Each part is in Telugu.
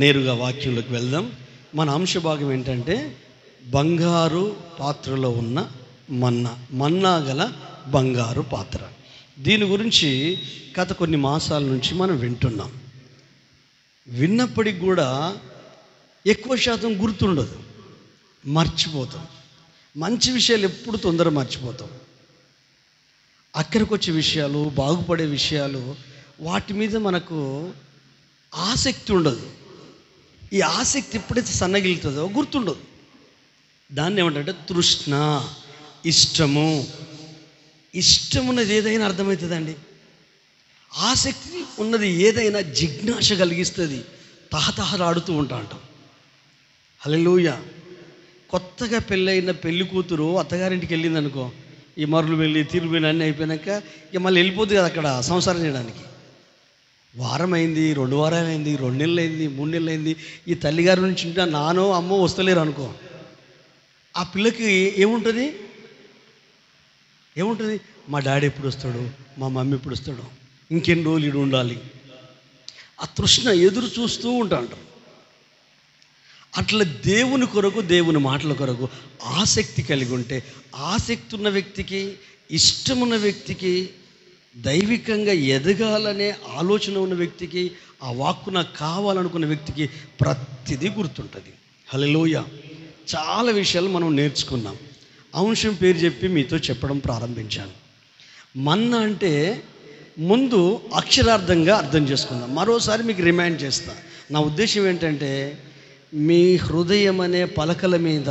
నేరుగా వాక్యంలోకి వెళ్దాం. మన అంశభాగం ఏంటంటే బంగారు పాత్రలో ఉన్న మన్నా, మన్నా గల బంగారు పాత్ర. దీని గురించి గత కొన్ని మాసాల నుంచి మనం వింటున్నాం. విన్నప్పటికి కూడా ఎక్కువ శాతం గుర్తుండదు, మర్చిపోతాం. మంచి విషయాలు ఎప్పుడు తొందర మర్చిపోతాం. అక్కడికి వచ్చే విషయాలు, బాగుపడే విషయాలు, వాటి మీద మనకు ఆసక్తి ఉండదు. ఈ ఆసక్తి ఎప్పుడైతే సన్నగిలుతుందో గుర్తుండదు. దాన్ని ఏమంటే తృష్ణ, ఇష్టము. ఇష్టమున్నది ఏదైనా అర్థమవుతుందండి. ఆసక్తి ఉన్నది ఏదైనా జిజ్ఞాస కలిగిస్తుంది, తహతహలాడుతూ ఉంటాం. హల్లెలూయా. కొత్తగా పెళ్ళైన పెళ్లి కూతురు అత్తగారింటికి వెళ్ళింది అనుకో, ఈ మరులు వెళ్ళి తిరుగుని అన్నీ అయిపోయాక ఇక మళ్ళీ వెళ్ళిపోతుంది కదా అక్కడ సంసారం చేయడానికి. వారం అయింది, 2 వారాలు అయింది, 2 నెలలు అయింది, 3 నెలలు అయింది. ఈ తల్లిగారి నుంచి ఇంకా నానో అమ్మో వస్తలేరు అనుకో, ఆ పిల్లకి ఏముంటుంది? మా డాడీ ఎప్పుడు వస్తాడు, మా మమ్మీ ఎప్పుడు వస్తాడు, ఇంకెన్ని రోజులు ఇడు ఉండాలి. ఆ తృష్ణ ఎదురు చూస్తూ ఉంటాడు. అట్లా దేవుని కొరకు, దేవుని మాటల కొరకు ఆసక్తి కలిగి ఉంటే, ఆసక్తి ఉన్న వ్యక్తికి, ఇష్టమున్న వ్యక్తికి, దైవికంగా ఎదగాలనే ఆలోచన ఉన్న వ్యక్తికి, ఆ వాక్కు నాకు కావాలనుకున్న వ్యక్తికి ప్రతిదీ గుర్తుంటుంది. హల్లెలూయా. చాలా విషయాలు మనం నేర్చుకున్నాం. అంశం పేరు చెప్పి మీతో చెప్పడం ప్రారంభించాను. మన్నా అంటే ముందు అక్షరార్థంగా అర్థం చేసుకుందాం. మరోసారి మీకు రిమైండ్ చేస్తా. నా ఉద్దేశం ఏంటంటే, మీ హృదయం అనే పలకల మీద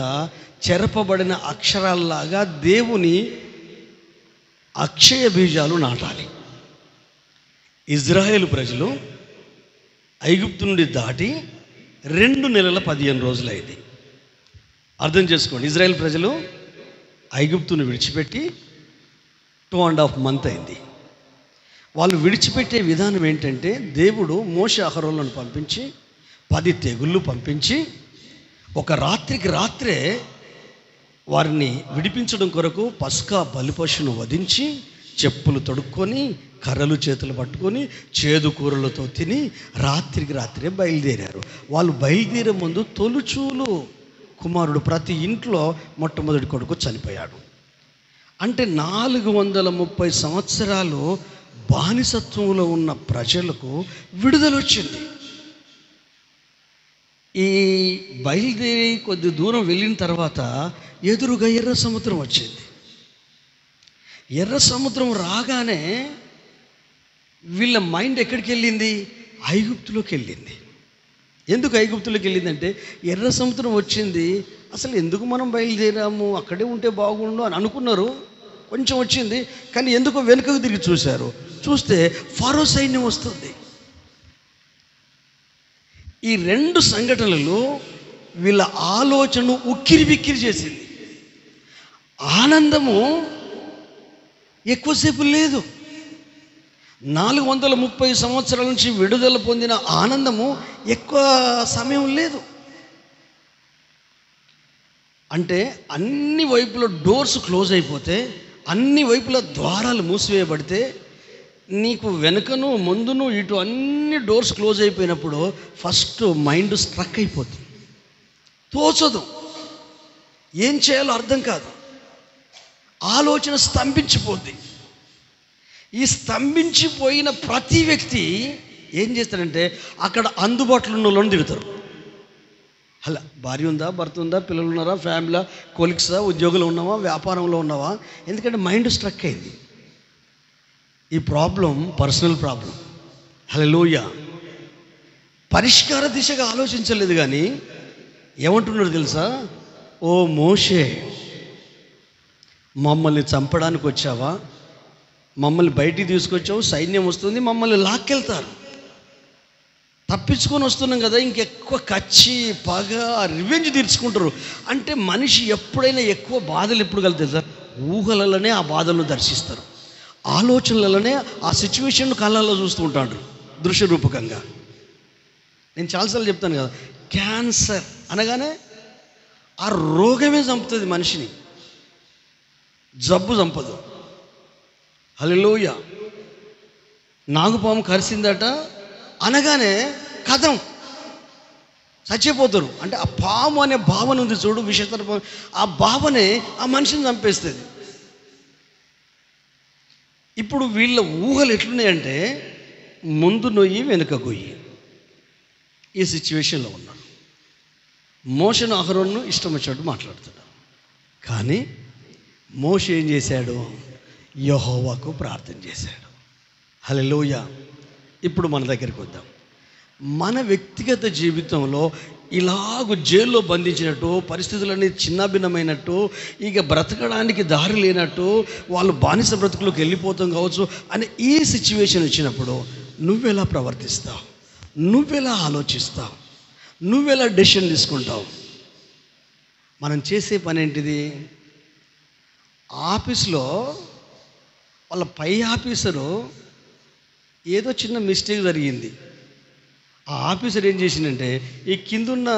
చెరపబడిన అక్షరాల్లాగా దేవుని అక్షయ బీజాలు నాటాలి. ఇజ్రాయేలు ప్రజలు ఐగుప్తు నుండి దాటి 2 నెలల 15 రోజులు అయింది. అర్థం చేసుకోండి. ఇజ్రాయేల్ ప్రజలు ఐగుప్తును విడిచిపెట్టి 2.5 మంత్ అయింది. వాళ్ళు విడిచిపెట్టే విధానం ఏంటంటే, దేవుడు మోషే అహరోనులను పంపించి 10 తెగుళ్ళు పంపించి ఒక రాత్రికి రాత్రే వారిని విడిపించడం కొరకు పస్కా బలిపశును వధించి, చెప్పులు తొడుక్కొని, కర్రలు చేతులు పట్టుకొని, చేదు కూరలతో తిని రాత్రికి రాత్రే బయలుదేరారు. వాళ్ళు బయలుదేరే ముందు తొలుచూలు కుమారుడు ప్రతి ఇంట్లో మొట్టమొదటి కొడుకు చనిపోయాడు. అంటే 430 సంవత్సరాలు బానిసత్వంలో ఉన్న ప్రజలకు విడుదల వచ్చింది. ఈ బయలుదేరి కొద్ది దూరం వెళ్ళిన తర్వాత ఎదురుగా ఎర్ర సముద్రం వచ్చింది. ఎర్ర సముద్రం రాగానే వీళ్ళ మైండ్ ఎక్కడికి వెళ్ళింది? ఐగుప్తులోకి వెళ్ళింది. ఎందుకు ఐగుప్తులోకి వెళ్ళిందంటే, ఎర్ర సముద్రం వచ్చింది, అసలు ఎందుకు మనం బయలుదేరాము, అక్కడే ఉంటే బాగుండు అని అనుకున్నారు. కొంచెం వచ్చింది, కానీ ఎందుకో వెనుకకు తిరిగి చూశారు. చూస్తే ఫరో సైన్యం వస్తుంది. ఈ 2 సంఘటనలు వీళ్ళ ఆలోచనను ఉక్కిరి బిక్కిరి చేసింది. ఆనందము ఎక్కువసేపు లేదు. 430 సంవత్సరాల నుంచి విడుదల పొందిన ఆనందము ఎక్కువ సమయం లేదు. అంటే అన్ని వైపుల డోర్స్ క్లోజ్ అయిపోతే, అన్ని వైపుల ద్వారాలు మూసివేయబడితే, నీకు వెనుకను ముందును ఇటు అన్ని డోర్స్ క్లోజ్ అయిపోయినప్పుడు ఫస్ట్ మైండ్ స్ట్రక్ అయిపోతుంది. తోచదు, ఏం చేయాలో అర్థం కాదు, ఆలోచన స్తంభించిపోద్ది. ఈ స్తంభించిపోయిన ప్రతి వ్యక్తి ఏం చేస్తారంటే, అక్కడ అందుబాటులో ఉన్న వాళ్ళని తిడతారు. అలా భార్య ఉందా, భర్త ఉందా, పిల్లలు ఉన్నారా, ఫ్యామిలీ, కొలిక్సా, ఉద్యోగంలో ఉన్నావా, వ్యాపారంలో ఉన్నావా? ఎందుకంటే మైండ్ స్ట్రక్ అయింది. ఈ ప్రాబ్లం పర్సనల్ ప్రాబ్లం. హల్లెలూయా. పరిష్కార దిశగా ఆలోచించలేదు. కానీ ఏమంటున్నాడు తెలుసా? ఓ మోషే, మమ్మల్ని చంపడానికి వచ్చావా? మమ్మల్ని బయటికి తీసుకొచ్చావు, సైన్యం వస్తుంది, మమ్మల్ని లాక్కెళ్తారు, తప్పించుకొని వస్తున్నాం కదా, ఇంకెక్కువ కచ్చి పగ రివెంజ్ తీర్చుకుంటారు. అంటే మనిషి ఎప్పుడైనా ఎక్కువ బాధలు ఎప్పుడు కలుగుతాయి సార్? ఊహలలోనే ఆ బాధలను దర్శిస్తారు, ఆలోచనలలోనే ఆ సిచ్యువేషన్ కళ్ళల్లో చూస్తూ ఉంటాడు దృశ్య రూపకంగా. నేను చాలాసార్లు చెప్తాను కదా, క్యాన్సర్ అనగానే ఆ రోగమే చంపుతుంది మనిషిని, జబ్బు చంపదు. హల్లెలూయా. నాగుపాము కరిసిందట అనగానే కథం, చచ్చిపోతారు. అంటే ఆ పాము అనే భావన ఉంది చూడు, విషతర్పం, ఆ భావనే ఆ మనిషిని చంపేస్తుంది. ఇప్పుడు వీళ్ళ ఊహలు ఎట్లున్నాయంటే ముందు నొయ్యి వెనుక గొయ్యి, ఈ సిచ్యువేషన్లో ఉన్నారు. మోషేను అహరోను ఇష్టం వచ్చినట్టు మాట్లాడుతున్నారు. కానీ మోషే ఏం చేశాడు? యెహోవాకు ప్రార్థన చేశాడు. హల్లెలూయా. ఇప్పుడు మన దగ్గరికి వద్దాం. మన వ్యక్తిగత జీవితంలో ఇలాగ జైల్లో బంధించినట్టు, పరిస్థితులన్నీ చిన్నాభిన్నమైనట్టు, ఇక బ్రతకడానికి దారి లేనట్టు, వాళ్ళు బానిస బ్రతుకులోకి వెళ్ళిపోతాం కావచ్చు అని ఈ సిచ్యువేషన్ వచ్చినప్పుడు నువ్వెలా ప్రవర్తిస్తావు? నువ్వెలా ఆలోచిస్తావు? నువ్వెలా డెసిషన్ తీసుకుంటావు? మనం చేసే పని ఏంటిది? ఆఫీస్లో వాళ్ళ పై ఆఫీసరు ఏదో చిన్న మిస్టేక్ జరిగింది. ఆ ఆఫీసర్ ఏం చేసిందంటే ఈ కిందున్న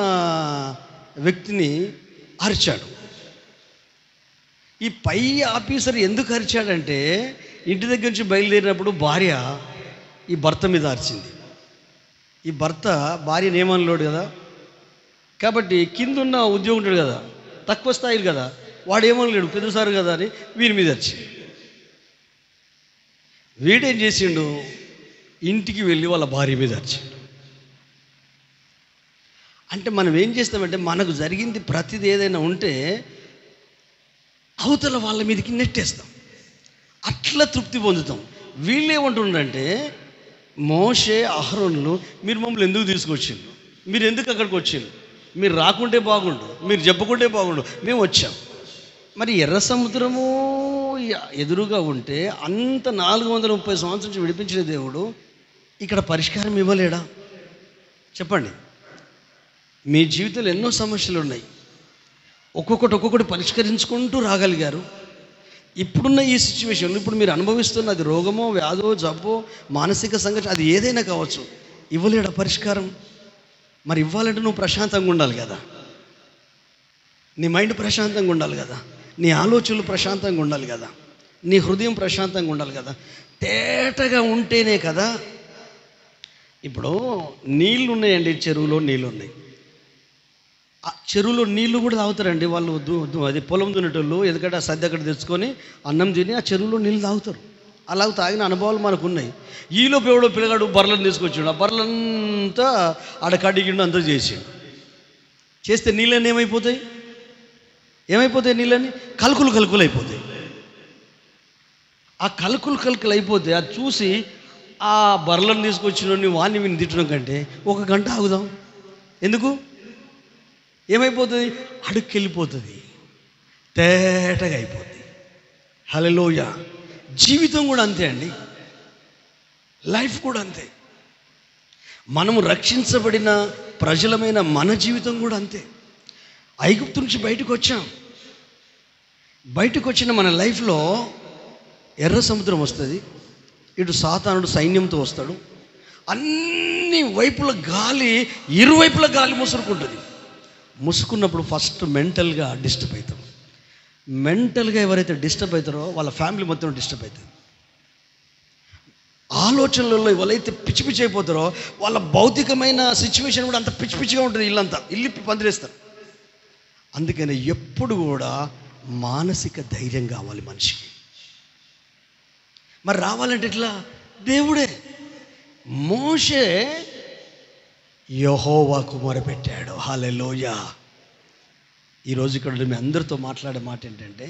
వ్యక్తిని అరిచాడు. ఈ పై ఆఫీసర్ ఎందుకు అరిచాడంటే ఇంటి దగ్గర నుంచి బయలుదేరినప్పుడు భార్య ఈ భర్త మీద అరిచింది. ఈ భర్త భార్యను ఏమనలేడు కదా, కాబట్టి కిందున్న ఉద్యోగం ఉంటాడు కదా, తక్కువ స్థాయిలు కదా, వాడు ఏమనలేడు, పెద్దసారు కదా అని వీరి మీద అరిచింది. వీడేం చేసిండు? ఇంటికి వెళ్ళి వాళ్ళ భార్య మీద అరిచిండు. అంటే మనం ఏం చేస్తామంటే మనకు జరిగింది ప్రతిది ఏదైనా ఉంటే అవతల వాళ్ళ మీదకి నెట్టేస్తాం, అట్లా తృప్తి పొందుతాం. వీళ్ళు ఏమంటుండంటే మోషే అహరోనులు మీరు మమ్మల్ని ఎందుకు తీసుకొచ్చిండు? మీరు ఎందుకు అక్కడికి వచ్చిండు? మీరు రాకుంటే బాగుండు, మీరు చెప్పకుంటే బాగుండు, మేము వచ్చాం. మరి ఎర్ర సముద్రము ఎదురుగా ఉంటే అంత 430 సంవత్సరం నుంచి విడిపించిన దేవుడు ఇక్కడ పరిష్కారం ఇవ్వలేడా? చెప్పండి. మీ జీవితంలో ఎన్నో సమస్యలు ఉన్నాయి, ఒక్కొక్కటి పరిష్కరించుకుంటూ రాగలిగారు. ఇప్పుడున్న ఈ సిచ్యువేషన్లో ఇప్పుడు మీరు అనుభవిస్తున్న అది రోగమో, వ్యాధో, జబ్బో, మానసిక సంఘటన, అది ఏదైనా కావచ్చు, ఇవ్వలేడా పరిష్కారం? మరి ఇవ్వాలంటే నువ్వు ప్రశాంతంగా ఉండాలి కదా, నీ మైండ్ ప్రశాంతంగా ఉండాలి కదా, నీ ఆలోచనలు ప్రశాంతంగా ఉండాలి కదా, నీ హృదయం ప్రశాంతంగా ఉండాలి కదా, తేటగా ఉంటేనే కదా. ఇప్పుడు నీళ్ళు ఉన్నాయండి, చెరువులో నీళ్ళు ఉన్నాయి. ఆ చెరువులో నీళ్ళు కూడా తాగుతారండి వాళ్ళు. అది పొలం దున్నేటోళ్ళు, ఎందుకంటే ఆ సద్ది అక్కడ తెచ్చుకొని అన్నం తిని ఆ చెరువులో నీళ్ళు తాగుతారు. అలాగ తాగిన అనుభవాలు మనకు ఉన్నాయి. ఈలోపు ఎవడో పిల్లగాడు బర్రెలను తీసుకొచ్చాడు, ఆ బర్రెలంతా ఆడ కడిగిండు, అంతా చేసిండు. చేస్తే నీళ్ళని ఏమైపోతాయి? నీళ్ళని కలుకులు అయిపోతాయి. ఆ కలుకులు అయిపోతే అది చూసి ఆ బర్రెలను తీసుకొచ్చిన వాడిని విని తిట్టడం కంటే 1 గంట ఆగుదాం. ఎందుకు? ఏమైపోతుంది? అడుక్కెళ్ళిపోతుంది, తేటగా అయిపోతుంది. హల్లెలూయా. జీవితం కూడా అంతే అండి, లైఫ్ కూడా అంతే. మనము రక్షించబడిన ప్రజలమైన మన జీవితం కూడా అంతే. ఐగుప్తు నుంచి బయటకు వచ్చాం. బయటకు వచ్చిన మన లైఫ్లో ఎర్ర సముద్రం వస్తుంది, ఇటు సాతానుడు సైన్యంతో వస్తాడు, అన్ని వైపుల గాలి, ఇరువైపుల గాలి ముసురుకుంటుంది. ముసుకున్నప్పుడు ఫస్ట్ మెంటల్గా డిస్టర్బ్ అవుతాం. మెంటల్గా ఎవరైతే డిస్టర్బ్ అవుతారో వాళ్ళ ఫ్యామిలీ మొత్తం డిస్టర్బ్ అవుతుంది. ఆలోచనలలో ఎవరైతే పిచ్చి అయిపోతారో వాళ్ళ భౌతికమైన సిచ్యువేషన్ కూడా అంత పిచ్చిగా ఉంటుంది. ఇల్లు పందిరేస్తారు. అందుకని ఎప్పుడు కూడా మానసిక ధైర్యం కావాలి మనిషికి. మరి రావాలంటే ఇట్లా దేవుడే. మోషే యెహోవాకు మొరపెట్టాడు. హల్లెలూయా. ఈరోజు ఇక్కడ మీ అందరితో మాట్లాడే మాట ఏంటంటే,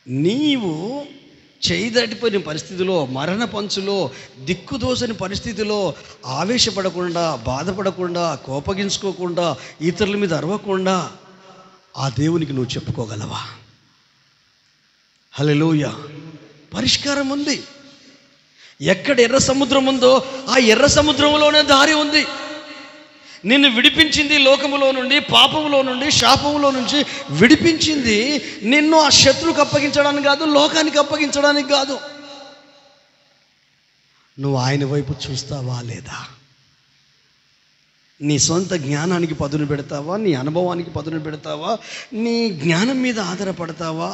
నీవు చేయి దాటిపోయిన పరిస్థితిలో, మరణ పంచులో, దిక్కుదోసని పరిస్థితిలో ఆవేశపడకుండా, బాధపడకుండా, కోపగించుకోకుండా, ఇతరుల మీద అరవకుండా ఆ దేవునికి నువ్వు చెప్పుకోగలవా? హల్లెలూయా. పరిష్కారం ఉంది. ఎక్కడ ఎర్ర సముద్రం ఉందో ఆ ఎర్ర సముద్రంలోనే దారి ఉంది. నిన్ను విడిపించింది లోకములో నుండి, పాపములో నుండి, శాపములో నుంచి విడిపించింది నిన్ను ఆ శత్రువుకు అప్పగించడానికి కాదు, లోకానికి అప్పగించడానికి కాదు. నువ్వు ఆయన వైపు చూస్తావా లేదా? నీ సొంత జ్ఞానానికి పదును పెడతావా? నీ అనుభవానికి పదును పెడతావా? నీ జ్ఞానం మీద ఆధారపడతావా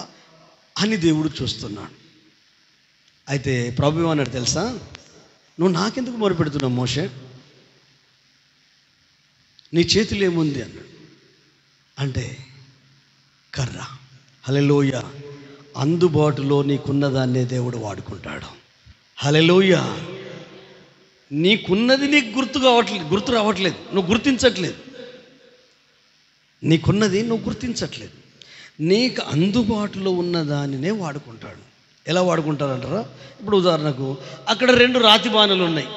అని దేవుడు చూస్తున్నాడు. అయితే ప్రభు ఏమన్నాడు తెలుసా? నువ్వు నాకెందుకు మొరపెడుతున్నావు మోషే? నీ చేతిలో ఏముంది అన్నాడు. అంటే కర్ర. హల్లెలూయా. అందుబాటులో నీకున్నదాన్నే దేవుడు వాడుకుంటాడు. హల్లెలూయా. నీకున్నది నీకు గుర్తు రావట్లేదు, నువ్వు గుర్తించట్లేదు. నీకున్నది నువ్వు గుర్తించట్లేదు. నీకు అందుబాటులో ఉన్న దానినే వాడుకుంటాడు. ఎలా వాడుకుంటారంటారా? ఇప్పుడు ఉదాహరణకు అక్కడ 2 రాతి బాణలు ఉన్నాయి,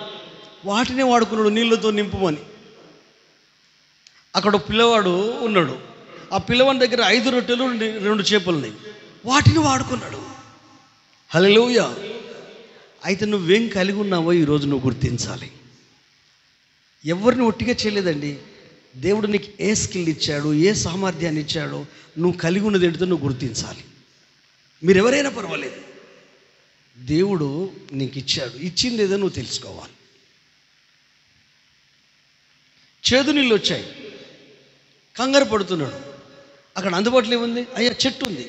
వాటినే వాడుకున్నాడు నీళ్ళతో నింపుమని. అక్కడ పిల్లవాడు ఉన్నాడు, ఆ పిల్లవాడి దగ్గర 5 రొట్టెలు 2 చేపలు ఉన్నాయి, వాటిని వాడుకున్నాడు. హల్లెలూయా. అయితే నువ్వేం కలిగి ఉన్నావో ఈరోజు నువ్వు గుర్తించాలి. ఎవరిని ఒట్టిగా చేయలేదండి. దేవుడు నీకు ఏ స్కిల్ ఇచ్చాడు, ఏ సామర్థ్యాన్ని ఇచ్చాడో, నువ్వు కలిగి ఉన్నది ఏంటో నువ్వు గుర్తించాలి. మీరు ఎవరైనా పర్వాలేదు, దేవుడు నీకు ఇచ్చాడు, ఇచ్చింది ఏదో నువ్వు తెలుసుకోవాలి. చేదు నీళ్ళు వచ్చాయి, కంగారు పడుతున్నాడు. అక్కడ అందుబాటులో ఏముంది? అయ్యా చెట్టు ఉంది,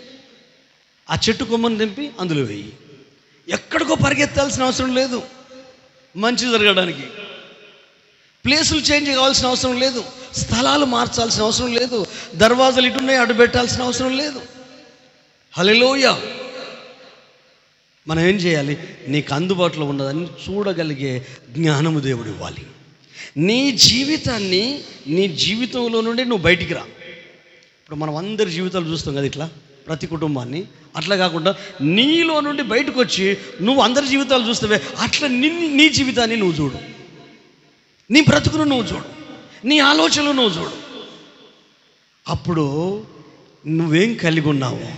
ఆ చెట్టు కొమ్మను తెంపి అందులో వేయి. ఎక్కడికో పరిగెత్తాల్సిన అవసరం లేదు మంచి జరగడానికి. ప్లేసులు చేంజ్ కావాల్సిన అవసరం లేదు, స్థలాలు మార్చాల్సిన అవసరం లేదు, దర్వాజాలు ఇటున్నాయి అడ్డు పెట్టాల్సిన అవసరం లేదు. హల్లెలూయా. మనం ఏం చేయాలి? నీకు అందుబాటులో ఉన్నదాన్ని చూడగలిగే జ్ఞానము దేవుడు ఇవ్వాలి. నీ జీవితాన్ని, నీ జీవితంలో నుండి నువ్వు బయటికి రా. ఇప్పుడు మనం అందరి జీవితాలు చూస్తాం కదా, ఇట్లా ప్రతి కుటుంబాన్ని. అట్లా కాకుండా నీలో నుండి బయటకు వచ్చి నువ్వు అందరి జీవితాలు చూస్తావే, అట్లా నీ జీవితాన్ని నువ్వు చూడు, నీ బ్రతుకును నువ్వు చూడు, నీ ఆలోచనలు నువ్వు చూడు. అప్పుడు నువ్వేం కలిగి ఉన్నావో,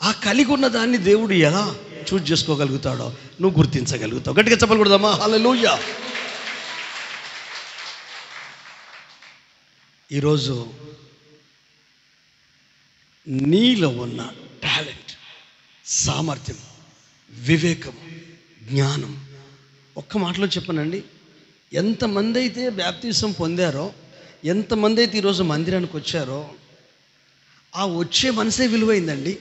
ఆ కలిగి ఉన్న దాన్ని దేవుడు ఎలా చూజ్ చేసుకోగలుగుతాడో నువ్వు గుర్తించగలుగుతావు. గట్టిగా చెప్పకూడదమ్మా? హల్లెలూయా. ఈరోజు నీలో ఉన్న టాలెంట్, సామర్థ్యం, వివేకం, జ్ఞానం, ఒక్క మాటలో చెప్పనండి, ఎంతమంది అయితే బాప్తిసం పొందారో, ఎంతమంది అయితే ఈరోజు మందిరానికి వచ్చారో, ఆ వచ్చే మనసే విలువైందండి.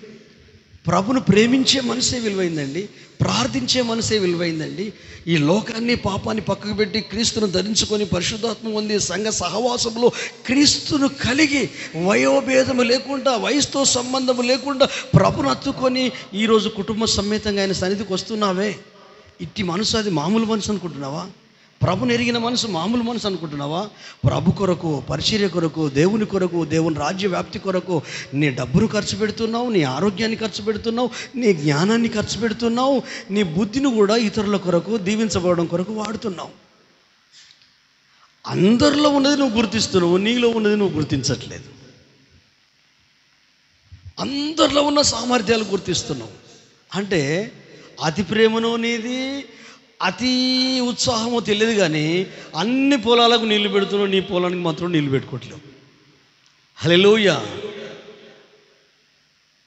ప్రభును ప్రేమించే మనసే విలువైందండి. ప్రార్థించే మనసే విలువైందండి. ఈ లోకాన్ని, పాపాన్ని పక్కకు పెట్టి క్రీస్తును ధరించుకొని పరిశుద్ధాత్మ పొంది సంఘ సహవాసంలో క్రీస్తును కలిగి వయోభేదము లేకుండా, వయసుతో సంబంధము లేకుండా ప్రభును హత్తుకొని ఈరోజు కుటుంబ సమేతంగా ఆయన సన్నిధికి వస్తున్నావే, ఇట్టి మనసు అది మామూలు మనసు అనుకుంటున్నావా? ప్రభుని ఎరిగిన మనసు మామూలు మనసు అనుకుంటున్నావా? ప్రభు కొరకు, పరిచర్య కొరకు, దేవుని కొరకు, దేవుని రాజ్య వ్యాప్తి కొరకు నీ డబ్బును ఖర్చు పెడుతున్నావు, నీ ఆరోగ్యాన్ని ఖర్చు పెడుతున్నావు, నీ జ్ఞానాన్ని ఖర్చు పెడుతున్నావు, నీ బుద్ధిని కూడా ఇతరుల కొరకు, దీవించబడడం కొరకు వాడుతున్నావు. అందరిలో ఉన్నది నువ్వు గుర్తిస్తున్నావు, నీలో ఉన్నది నువ్వు గుర్తించట్లేదు. అందరిలో ఉన్న సామర్థ్యాలు గుర్తిస్తున్నావు. అంటే అతి ప్రేమనో నీది, అతి ఉత్సాహమో తెలియదు, కానీ అన్ని పొలాలకు నీళ్లు పెడుతున్నావు, నీ పొలానికి మాత్రం నీళ్లు పెట్టుకోవట్లేవు. హల్లెలూయా.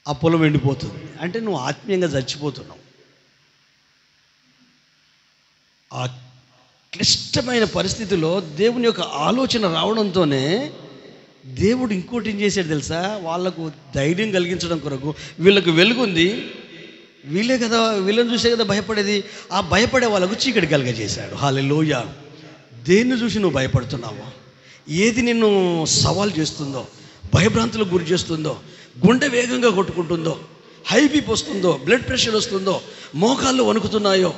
ఆ పొలం ఎండిపోతుంది అంటే నువ్వు ఆత్మీయంగా చచ్చిపోతున్నావు. ఆ క్లిష్టమైన పరిస్థితిలో దేవుని యొక్క ఆలోచన రావడంతోనే దేవుడు ఇంకోటి ఏం చేశాడు తెలుసా? వాళ్ళకు ధైర్యం కలిగించడం కొరకు, వీళ్ళకు వెలుగుంది, వీళ్ళే కదా, వీళ్ళని చూసే కదా భయపడేది, ఆ భయపడే వాళ్ళకు చీకటి కలుగజేశాడు. హల్లెలూయా. దేన్ని చూసి నువ్వు భయపడుతున్నావో, ఏది నిన్ను సవాల్ చేస్తుందో, భయభ్రాంతులకు గురి చేస్తుందో, గుండె వేగంగా కొట్టుకుంటుందో, హై బీపీ వస్తుందో, బ్లడ్ ప్రెషర్ వస్తుందో, మోకాళ్ళు వణుకుతున్నాయో,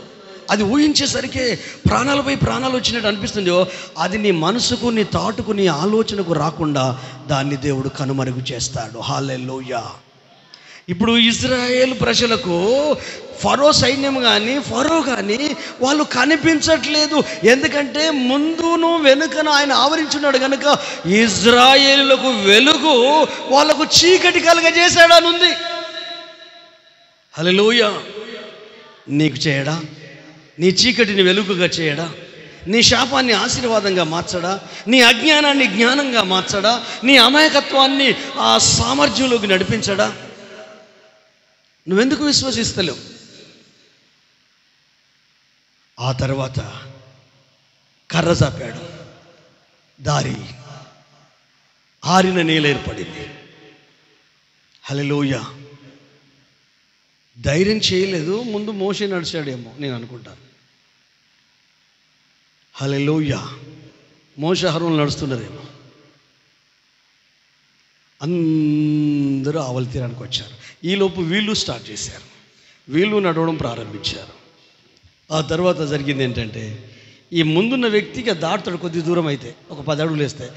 అది ఊహించేసరికి ప్రాణాలపై ప్రాణాలు వచ్చినట్టు అనిపిస్తుందో, అది నీ మనసుకు, నీ తాటుకు, నీ ఆలోచనకు రాకుండా దాన్ని దేవుడు కనుమరుగు చేస్తాడు. హల్లెలూయా. ఇప్పుడు ఇజ్రాయేల్ ప్రజలకు ఫరో సైన్యం కానీ, ఫరో కానీ వాళ్ళు కనిపించట్లేదు. ఎందుకంటే ముందును వెనుకను ఆయన ఆవరించున్నాడు కనుక ఇజ్రాయేలులకు వెలుగు, వాళ్ళకు చీకటి కలుగజేశాడని ఉంది. హల్లెలూయా. నీకు చేయడా? నీ చీకటిని వెలుగుగా చేయడా? నీ శాపాన్ని ఆశీర్వాదంగా మార్చడా? నీ అజ్ఞానాన్ని జ్ఞానంగా మార్చడా? నీ అమాయకత్వాన్ని ఆ సామర్థ్యంలోకి నడిపించడా? నువ్వెందుకు విశ్వసిస్తలేవు? ఆ తర్వాత కర్ర చాపాడు, దారి ఆరిన నేల ఏర్పడింది. హల్లెలూయా. ధైర్యం చేయలేదు, ముందు మోషే నడిచాడేమో నేను అనుకుంటాను. హల్లెలూయా. మోషే అహరోను నడుస్తున్నారేమో. అందరూ ఆవలి తీరానికి వచ్చారు. ఈలోపు వీళ్ళు స్టార్ట్ చేశారు, వీళ్ళు నడవడం ప్రారంభించారు. ఆ తర్వాత జరిగింది ఏంటంటే, ఈ ముందున్న వ్యక్తికి దాటుతాడు కొద్ది దూరం అయితే, ఒక 10 అడుగులు వేస్తే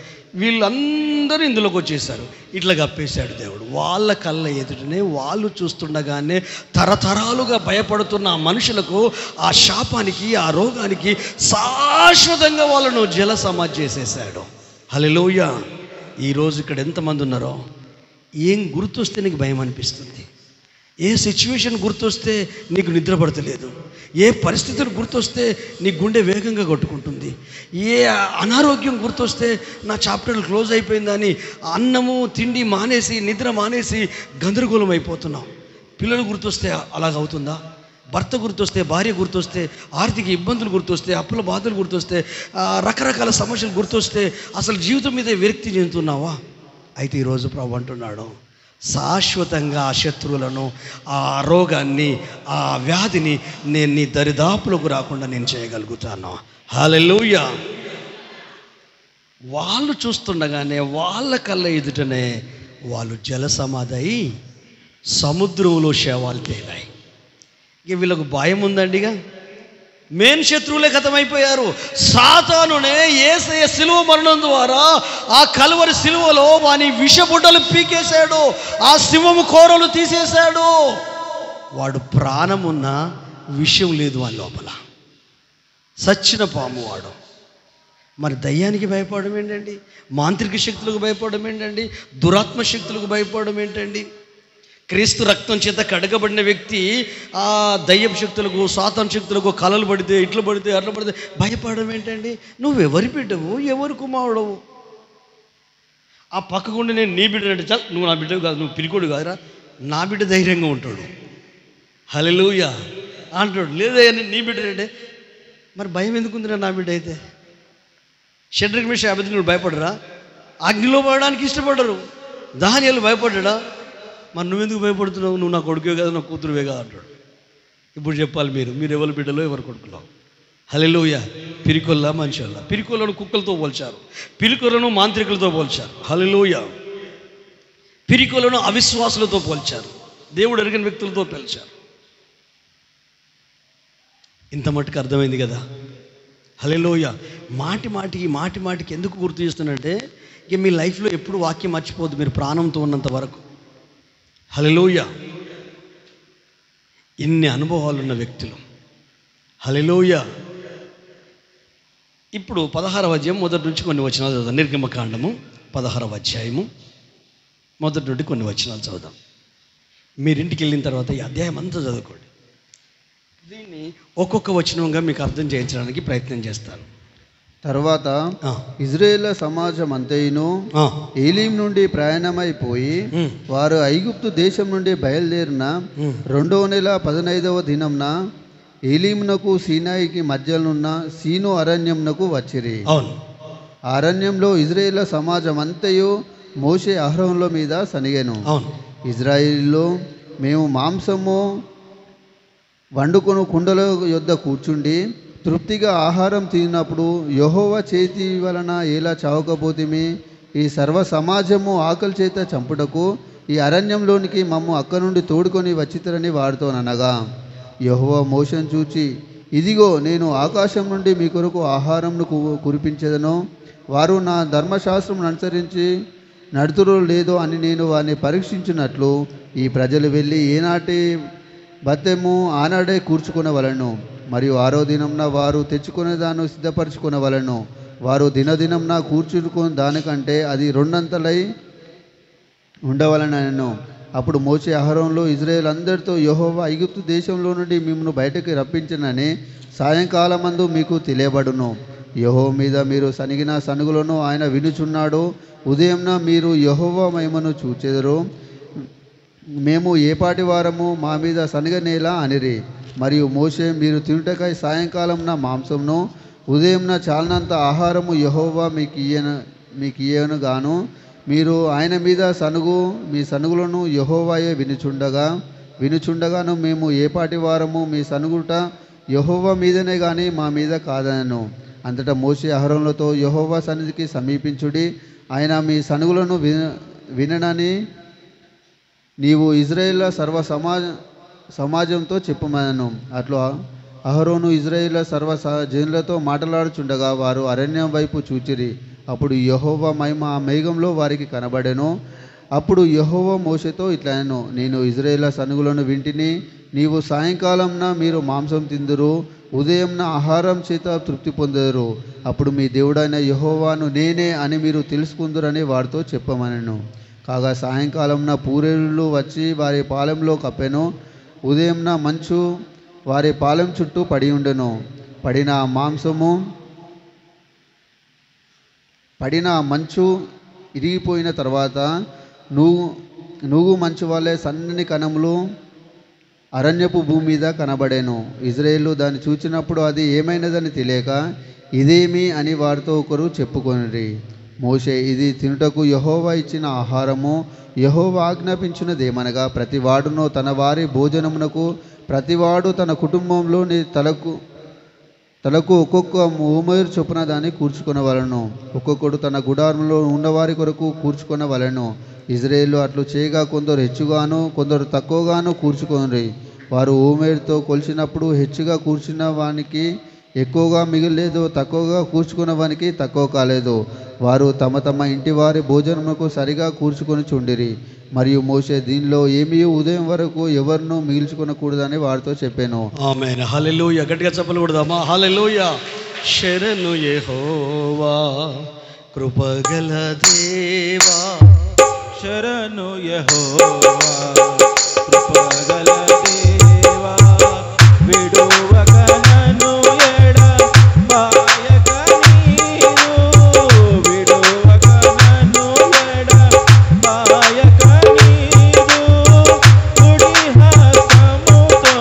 వీళ్ళందరూ ఇందులోకి వచ్చేసారు. ఇట్లా కప్పేశాడు దేవుడు. వాళ్ళ కళ్ళ ఎదుటనే వాళ్ళు చూస్తుండగానే తరతరాలుగా భయపడుతున్న ఆ మనుషులకు, ఆ శాపానికి, ఆ రోగానికి శాశ్వతంగా వాళ్ళను జల సమాధి చేసేసాడు. హల్లెలూయా. ఈరోజు ఇక్కడ ఎంతమంది ఉన్నారో, ఏం గుర్తొస్తే నీకు భయం అనిపిస్తుంది? ఏ సిచ్యువేషన్ గుర్తొస్తే నీకు నిద్ర పడతలేదు? ఏ పరిస్థితులు గుర్తొస్తే నీ గుండె వేగంగా కొట్టుకుంటుంది? ఏ అనారోగ్యం గుర్తొస్తే నా చాప్టర్లు క్లోజ్ అయిపోయిందని అన్నము తిండి మానేసి, నిద్ర మానేసి గందరగోళం అయిపోతున్నావు? పిల్లలు గుర్తొస్తే అలాగవుతుందా? భర్త గుర్తొస్తే, భార్య గుర్తొస్తే, ఆర్థిక ఇబ్బందులు గుర్తొస్తే, అప్పుల బాధలు గుర్తొస్తే, రకరకాల సమస్యలు గుర్తొస్తే అసలు జీవితం మీద విరక్తి చెందుతున్నావా? అయితే ఈరోజు ప్రభు అంటున్నాడు, శాశ్వతంగా ఆ శత్రువులను, ఆ రోగాన్ని, ఆ వ్యాధిని నేను నీ దరిదాపులకు రాకుండా నేను చేయగలుగుతాను. హల్లెలూయా. వాళ్ళు చూస్తుండగానే వాళ్ళ కళ్ళ ఎదుటనే వాళ్ళు జల సమాధి సముద్రంలో శవాలు తేలాయి. ఇక వీళ్ళకు భయం ఉందండి. ఇక మెయిన్ శత్రువులే ఖతమైపోయారు. సాతానునే యేసయ్య సిలువ మరణం ద్వారా ఆ కలువరి సిలువలో వాని విషబుడ్డలు పీకేశాడు, ఆ సింహము కోరలు తీసేశాడు. వాడు ప్రాణమున్న విషయం లేదు వాని లోపల, సచ్చిన పాము వాడు. మరి దయ్యానికి భయపడడం ఏంటండి? మాంత్రిక శక్తులకు భయపడడం ఏంటండి? దురాత్మ శక్తులకు భయపడడం ఏంటండి? క్రీస్తు రక్తం చేత కడగబడిన వ్యక్తి ఆ దయ్యపు శక్తులకు, సాతాను శక్తులకు కలలు పడితే, ఇట్లా పడితే, అట్లా పడితే భయపడడం ఏంటండి? నువ్వెవరి బిడ్డవు? ఎవరి కుమారుడవు? ఆ పక్కకుండి నేను నీ బిడ్డ, చాలు నువ్వు నా బిడ్డవు కాదు, నువ్వు పిరికోడు కాదురా, నా బిడ్డ ధైర్యంగా ఉంటాడు. హల్లెలూయా అంటాడు. లేదా నీ బిడ్డ అంటే మరి భయం ఎందుకుందిరా? నా బిడ్డ అయితే షడ్రక్ మేషక్ అబేద్నెగోలు భయపడరా? అగ్నిలో పడడానికి ఇష్టపడరు. దానియేలు భయపడ్డా? మరి నువ్వెందుకు భయపడుతున్నావు? నువ్వు నా కొడుకే కదా, నా కూతురువే కదా అంటాడు. ఇప్పుడు చెప్పాలి, మీరు ఎవరి బిడ్డలో, ఎవరు కొడుకులో? హల్లెలూయా. పిరికొల్లా మనుషుల్లా? పిరికొల్లను కుక్కలతో పోల్చారు, పిరికొల్లను మాంత్రికులతో పోల్చారు. హల్లెలూయా. పిరికొల్లను అవిశ్వాసులతో పోల్చారు, దేవుడు ఎరిగిన వ్యక్తులతో పోల్చారు. ఇంత మట్టుకు అర్థమైంది కదా? హల్లెలూయా. మాటి మాటికి ఎందుకు గుర్తు చేస్తున్నట్టే, ఇక మీ లైఫ్లో ఎప్పుడు వాక్యం మర్చిపోద్దు మీరు ప్రాణంతో ఉన్నంత వరకు. హల్లెలూయా. ఇన్ని అనుభవాలు ఉన్న వ్యక్తులు. హల్లెలూయా. ఇప్పుడు 16వ అధ్యాయం మొదటి నుంచి కొన్ని వచనాలు చదువుదాం. నిర్గమకాండము 16వ అధ్యాయము మొదటి నుండి కొన్ని వచనాలు చదువుదాం. మీరింటికి వెళ్ళిన తర్వాత ఈ అధ్యాయం అంతా చదువుకోండి. దీన్ని ఒక్కొక్క వచనంగా మీకు అర్థం చేయించడానికి ప్రయత్నం చేస్తాను. తర్వాత ఇజ్రాయేల్ సమాజం అంతయును ఏలీం నుండి ప్రయాణమైపోయి వారు ఐగుప్తు దేశం నుండి బయలుదేరిన 2వ నెల 15వ దినంన ఏలీమునకు సీనాయికి మధ్యనున్న సీను అరణ్యంనకు వచ్చిరి. అరణ్యంలో ఇజ్రాయేల్ సమాజం అంతయు మోషే అహరోనుల మీద సనిగెను. ఇజ్రాయేల్లో మేము మాంసము వండుకొను కుండల యొద్ద కూర్చుండి తృప్తిగా ఆహారం తిన్నప్పుడు యెహోవా చేతి వలన ఎలా చావకపోతిమి? ఈ సర్వ సమాజము ఆకలి చేత చంపుటకు ఈ అరణ్యంలోనికి మమ్ము అక్క నుండి తోడుకొని వచ్చితరని వారితోననగా, యెహోవా మోషేను చూచి, ఇదిగో నేను ఆకాశం నుండి మీ కొరకు ఆహారంను కురిపించెదను. వారు నా ధర్మశాస్త్రం అనుసరించి నడుతురో లేదో అని నేను వారిని పరీక్షించినట్లు ఈ ప్రజలు వెళ్ళి ఏనాటి బత్తెము ఆనాడే కూర్చుకొనవలెను. మరియు 6వ దినంన వారు తెచ్చుకునే దాన్ని సిద్ధపరచుకొనవలెను. వారు దినదినంన కూర్చుని దానికంటే అది 2 ఉండవలెనను. అప్పుడు మోషే అహరోనులు ఇజ్రాయేల్ అందరితో, యెహోవా ఐగుప్తు దేశంలో నుండి మిమ్మల్ని బయటకి రప్పించినని సాయంకాలమందు మీకు తెలియబడును. యెహోవా మీద మీరు సనిగిన సనుగులను ఆయన వినుచున్నాడు. ఉదయంన మీరు యెహోవా మహిమను చూచెదరు. మేము ఏపాటి వారము, మా మీద సనగనేలా అనిరి. మరియు మోషే, మీరు తినుటకై సాయంకాలంన మాంసంను, ఉదయంన చాలనంత ఆహారము యెహోవా మీకు ఇయ్యను గాను. మీరు ఆయన మీద మీ సనుగులను యెహోవాయే వినుచుండగాను మేము ఏపాటి వారము, మీ సనుగుట యెహోవా మీదనే కానీ మా మీద కాదనను. అంతటా మోషే అహరోనులతో, యెహోవా సన్నిధికి సమీపించుడి, ఆయన మీ సనుగులను విననని నీవు ఇజ్రాయేల్ సర్వ సమాజంతో చెప్పమనను. అట్లా అహరోను ఇజ్రాయేల్ సర్వ జనులతో మాట్లాడుచుండగా వారు అరణ్యం వైపు చూచిరి. అప్పుడు యెహోవా మహిమ ఆ మేఘంలో వారికి కనబడెను. అప్పుడు యెహోవా మోషేతో ఇట్లనెను, నేను ఇజ్రాయేల్ సనుగులను వింటిని. నీవు సాయంకాలంన మీరు మాంసం తిందురు, ఉదయంన ఆహారం చేత తృప్తి పొందరు. అప్పుడు మీ దేవుడైన యెహోవాను నేనే అని మీరు తెలుసుకుందురని వారితో చెప్పమనెను. కాగా సాయంకాలంన పూరేళ్ళు వచ్చి వారి పాలెంలో కప్పెను. ఉదయంన మంచు వారి పాలెం చుట్టూ పడి ఉండెను. పడిన మంచు ఇరిగిపోయిన తర్వాత నూగు మంచు వలె సన్నని కణములు అరణ్యపు భూమి మీద కనబడేను. ఇజ్రాయేలు దాన్ని చూచినప్పుడు అది ఏమైనదని తెలియక ఇదేమి అని వారితో ఒకరు చెప్పుకొనిరి. మోషే, ఇది తినుటకు యెహోవా ఇచ్చిన ఆహారము. యెహోవా ఆజ్ఞాపించినదేమనగా ప్రతివాడును తన వారి భోజనమునకు ప్రతివాడు తన కుటుంబంలోని తలకు ఒక్కొక్క ఓమేరు చొప్పున దాన్ని కూర్చుకొనవలెను. ఒక్కొక్కడు తన గుడారంలో ఉన్నవారి కొరకు కూర్చుకొనవలెను. ఇజ్రాయేలు అట్లు చేయగా కొందరు హెచ్చుగాను కొందరు తక్కువగాను కూర్చుకొనిరి. వారు ఓమేరుతో కొలిచినప్పుడు హెచ్చుగా కూర్చున్న వానికి ఎక్కువగా మిగిలేదు, తక్కువగా కూర్చుకున్న వానికి తక్కువ కాలేదు. వారు తమ తమ ఇంటి వారి భోజనముకు సరిగా కూర్చుకొని చుండిరి. మరియు మోషే దీనిలో ఏమీ ఉదయం వరకు ఎవరినూ మిగిల్చుకొనకూడదని వారితో చెప్పాను. ఆమేన్. హల్లెలూయా. గట్టిగా చప్పట్లు కొడదామా? హల్లెలూయా. శరణు యెహోవా కృపగల దేవా, శరణు యెహోవా కృపగల దేవా, విడువక నన్ను ఎడబాయక నీవు, విడువక నన్ను ఎడబాయక నీవు, కుడి హస్తముతో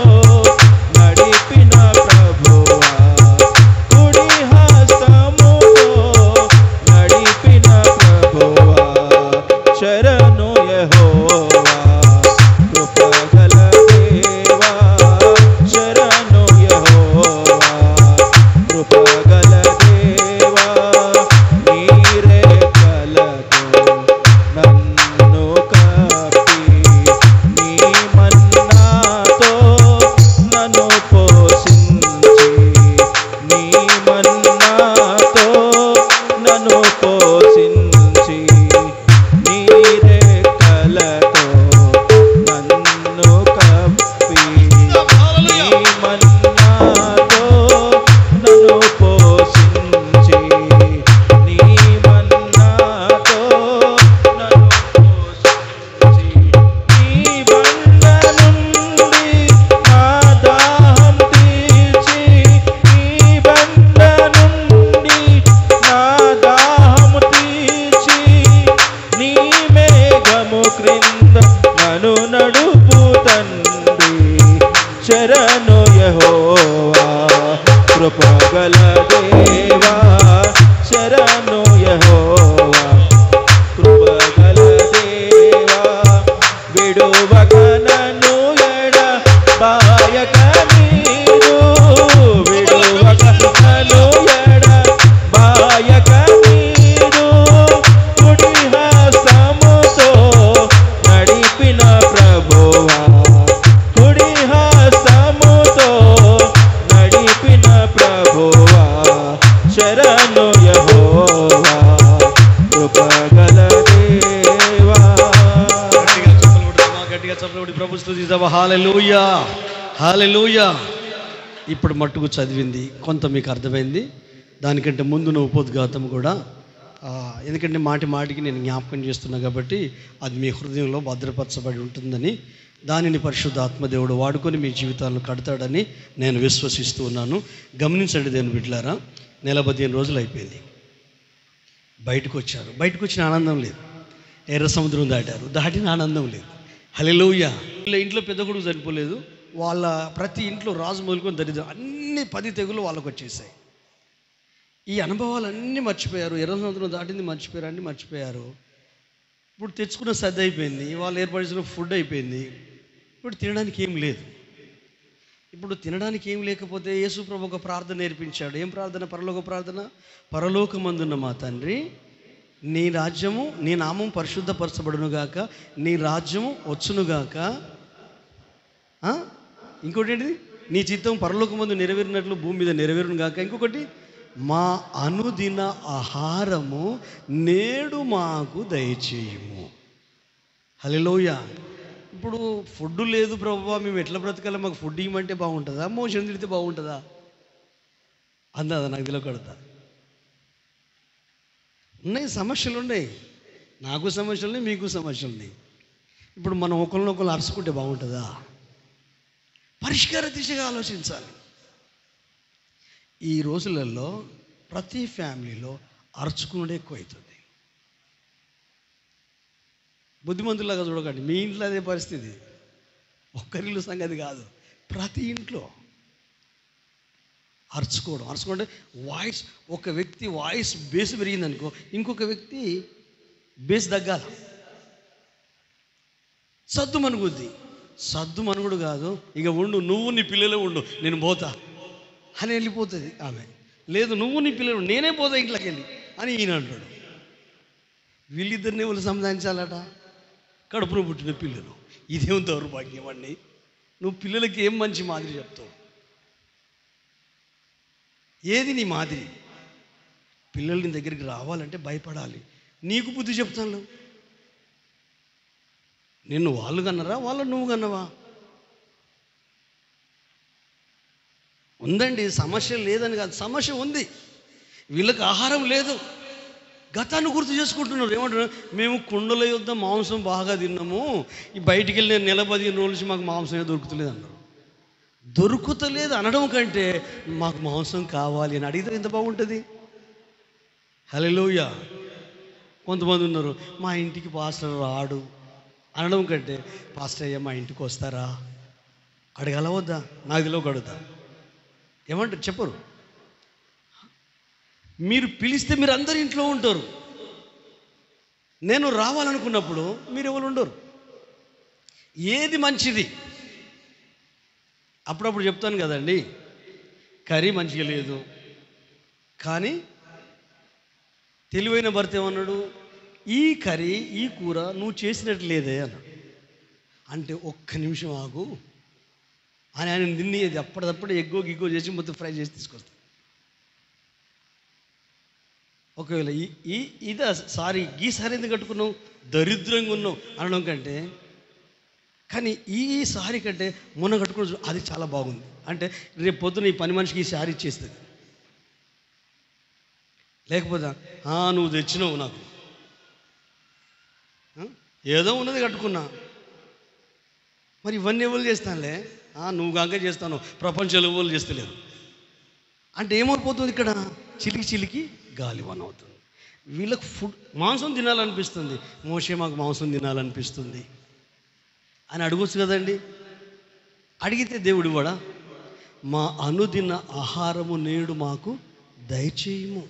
నడిపిన ప్రభువా, కుడి హస్తముతో నడిపిన ప్రభువా, శరణు యెహోవా కృపగల దేవా, శరణు యెహోవా కృపగల దేవా, నీ రెక్కలతో నన్ను కప్పి నీ మన్నాతో నన్ను పోషించి, నీ మన్నాతో నన్ను పోషించి, నీ రెక్కలతో నన్ను కప్పి, నీ మన్నాతో నన్ను పోషించి, నీ మన్నాతో నన్ను పోషించి, నీ బండ నుండి నా దాహం తీర్చి, నీ బండ నుండి నా దాహం తీర్చి, నీ మేఘము క్రింద నన్ను నడుపు తండ్రి, శరణు యెహోవా కృపగల దేవా, శరణు యెహోవా కృపగల దేవా, విడువక నన్ను ఎడబాయక నీవు, విడువక నన్ను ఎడబాయక నీవు, కుడి హస్తముతో నడిపిన ప్రభువా, కుడి హస్తముతో నడిపిన ప్రభువా, శరణు యెహోవా కృపగల దేవా. గట్టిగా చప్పట్లు కొడదామా? గట్టిగా చప్పట్లు కొట్టి ప్రభు స్తుతిద్దామా? హల్లెలూయా. హల్లెలూయా. ఇప్పుడు మట్టుకు చదివింది కొంత మీకు అర్థమైంది. దానికంటే ముందు నువ్వు ఉపోద్ఘాతం కూడా ఎందుకంటే మాటి మాటికి నేను జ్ఞాపకం చేస్తున్నా కాబట్టి అది మీ హృదయంలో భద్రపరచబడి ఉంటుందని, దానిని పరిశుద్ధ ఆత్మదేవుడు వాడుకొని మీ జీవితాలను కడతాడని నేను విశ్వసిస్తూ ఉన్నాను. గమనించండి దేవుని బిడ్డలారా, 15 రోజులు అయిపోయింది. బయటకు వచ్చారు. బయటకు వచ్చిన ఆనందం లేదు. ఎర్ర సముద్రం దాటారు. దాటిన ఆనందం లేదు. హల్లెలూయా. ఇంట్లో పెద్ద కొడుకు చనిపోలేదు. వాళ్ళ ప్రతి ఇంట్లో రాజు మొదలుకొని దరిద్రం అన్ని 10 తెగులు వాళ్ళకు వచ్చేసాయి. ఈ అనుభవాలన్నీ మర్చిపోయారు. ఎర్ర సముద్రం దాటింది మర్చిపోయారు, అన్నీ మర్చిపోయారు. ఇప్పుడు తెచ్చుకున్న సర్ది అయిపోయింది. వాళ్ళు ఏర్పరిచిన ఫుడ్ అయిపోయింది. ఇప్పుడు తినడానికి ఏం లేదు. ఇప్పుడు తినడానికి ఏం లేకపోతే యేసు ప్రభు ఒక ప్రార్థన నేర్పించాడు. ఏం ప్రార్థన? పరలోక ప్రార్థన. పరలోకమందున్న మా తండ్రి, నీ రాజ్యము, నీ నామం పరిశుద్ధపరచబడునుగాక, నీ రాజ్యము వచ్చునుగాక. ఇంకోటి ఏంటిది? నీ చిత్తం పరలోకమందు నెరవేరినట్లు భూమి మీద నెరవేరునుగాక. ఇంకొకటి, మా అనుదిన ఆహారము నేడు మాకు దయచేయుము. హల్లెలూయా. ఇప్పుడు ఫుడ్ లేదు ప్రభువా, మేము ఎట్లా బ్రతకాలి, మాకు ఫుడ్ ఇవ్వమంటే బాగుంటుందా, మోషన్ తిడితే బాగుంటుందా? అందా నాకు తెలియకూడదా? ఉన్నాయి, సమస్యలు ఉన్నాయి. నాకు సమస్యలు ఉన్నాయి, మీకు సమస్యలు ఉన్నాయి. ఇప్పుడు మనం ఒకరినొకరు అరుచుకుంటే బాగుంటుందా? పరిష్కార దిశగా ఆలోచించాలి. ఈ రోజులలో ప్రతి ఫ్యామిలీలో అరుచుకునే ఎక్కువ అవుతుంది. బుద్ధిమంతులాగా చూడకండి, మీ ఇంట్లో అదే పరిస్థితి. ఒక్కరిల్లు సంగతి కాదు, ప్రతి ఇంట్లో అరుచుకుంటే వాయిస్, ఒక వ్యక్తి వాయిస్ బేస్ పెరిగిందనుకో, ఇంకొక వ్యక్తి బేస్ తగ్గాల. సద్దు మనుగుద్ది. సద్దు మనుగుడు కాదు, ఇక ఉండు, నువ్వు నీ పిల్లలే ఉండు, నేను పోతా అని వెళ్ళిపోతుంది ఆమె. లేదు, నువ్వు నీ పిల్లలు, నేనే పోతా ఇంట్లోకి వెళ్ళి అని ఈయన అంటాడు. వీళ్ళిద్దరిని వాళ్ళు సంధానించాలట, కడుపులో పుట్టిన పిల్లలు. ఇదేం దౌర్భాగ్యం అండి. నువ్వు పిల్లలకి ఏం మంచి మాదిరి చెప్తావు? ఏది నీ మాదిరి? పిల్లలు నీ దగ్గరికి రావాలంటే భయపడాలి. నీకు బుద్ధి చెప్తాను. నిన్ను వాళ్ళు కన్నరా, వాళ్ళు నువ్వు కన్నవా? ఉందండి, సమస్య లేదని కాదు, సమస్య ఉంది. వీళ్ళకి ఆహారం లేదు, గతాన్ని గుర్తు చేసుకుంటున్నారు. ఏమంటున్నారు? మేము కుండల యొద్ద మాంసం బాగా తిన్నాము, ఈ బయటికి వెళ్ళి 15 రోజుల నుంచి మాకు మాంసమే దొరుకుతలేదు అన్నారు. దొరుకుతలేదు అనడం కంటే మాకు మాంసం కావాలి అని అడిగితే ఎంత బాగుంటుంది. హల్లెలూయా. కొంతమంది ఉన్నారు, మా ఇంటికి పాస్టర్ రాడు అనడం కంటే, పాస్టర్ అయ్యా మా ఇంటికి వస్తారా అడగాల వద్దా? నాకు తెలియక అడుగుతా. ఏమంటారు చెప్పరు. మీరు పిలిస్తే మీరు అందరు ఇంట్లో ఉంటారు. నేను రావాలనుకున్నప్పుడు మీరు ఎవరు ఉండరు. ఏది మంచిది? అప్పుడప్పుడు చెప్తాను కదండి, కర్రీ మంచిగా లేదు కానీ తెలివైన భర్త ఏమన్నాడు, ఈ కర్రీ ఈ కూర నువ్వు చేసినట్టు లేదే అన్నాడు. అంటే ఒక్క నిమిషం ఆగు అని ఆయన నిన్ను అప్పటిదప్పుడు ఎగ్గో గిగ్గో చేసి మొత్తం ఫ్రై చేసి తీసుకొస్తాను. ఒకవేళ ఇదా సారీ ఈసారి ఎందుకు కట్టుకున్నావు, దరిద్రంగా ఉన్నావు అనడం కంటే, కానీ ఈ సారీ కంటే మొన్న కట్టుకున్న అది చాలా బాగుంది అంటే, రేపు పొద్దున ఈ పని మనిషికి ఈ సారీ ఇచ్చేస్తుంది. లేకపోతే నువ్వు తెచ్చినావు, నాకు ఏదో ఉన్నది కట్టుకున్నా, మరి ఇవన్నీ ఎవరు చేస్తానులే, నువ్వు కాక చేస్తాను, ప్రపంచంలో ఎవరు చేస్తలేరు అంటే ఏమైపోతుంది ఇక్కడ? చిలికి చిలికి గాలివాన అవుతుంది. వీళ్ళకి ఫుడ్ మాంసం తినాలనిపిస్తుంది, మోషే మాకు మాంసం తినాలనిపిస్తుంది అని అడగొచ్చు కదండి. అడిగితే దేవుడు కూడా మా అనుదిన ఆహారము నేడు మాకు దయచేయము.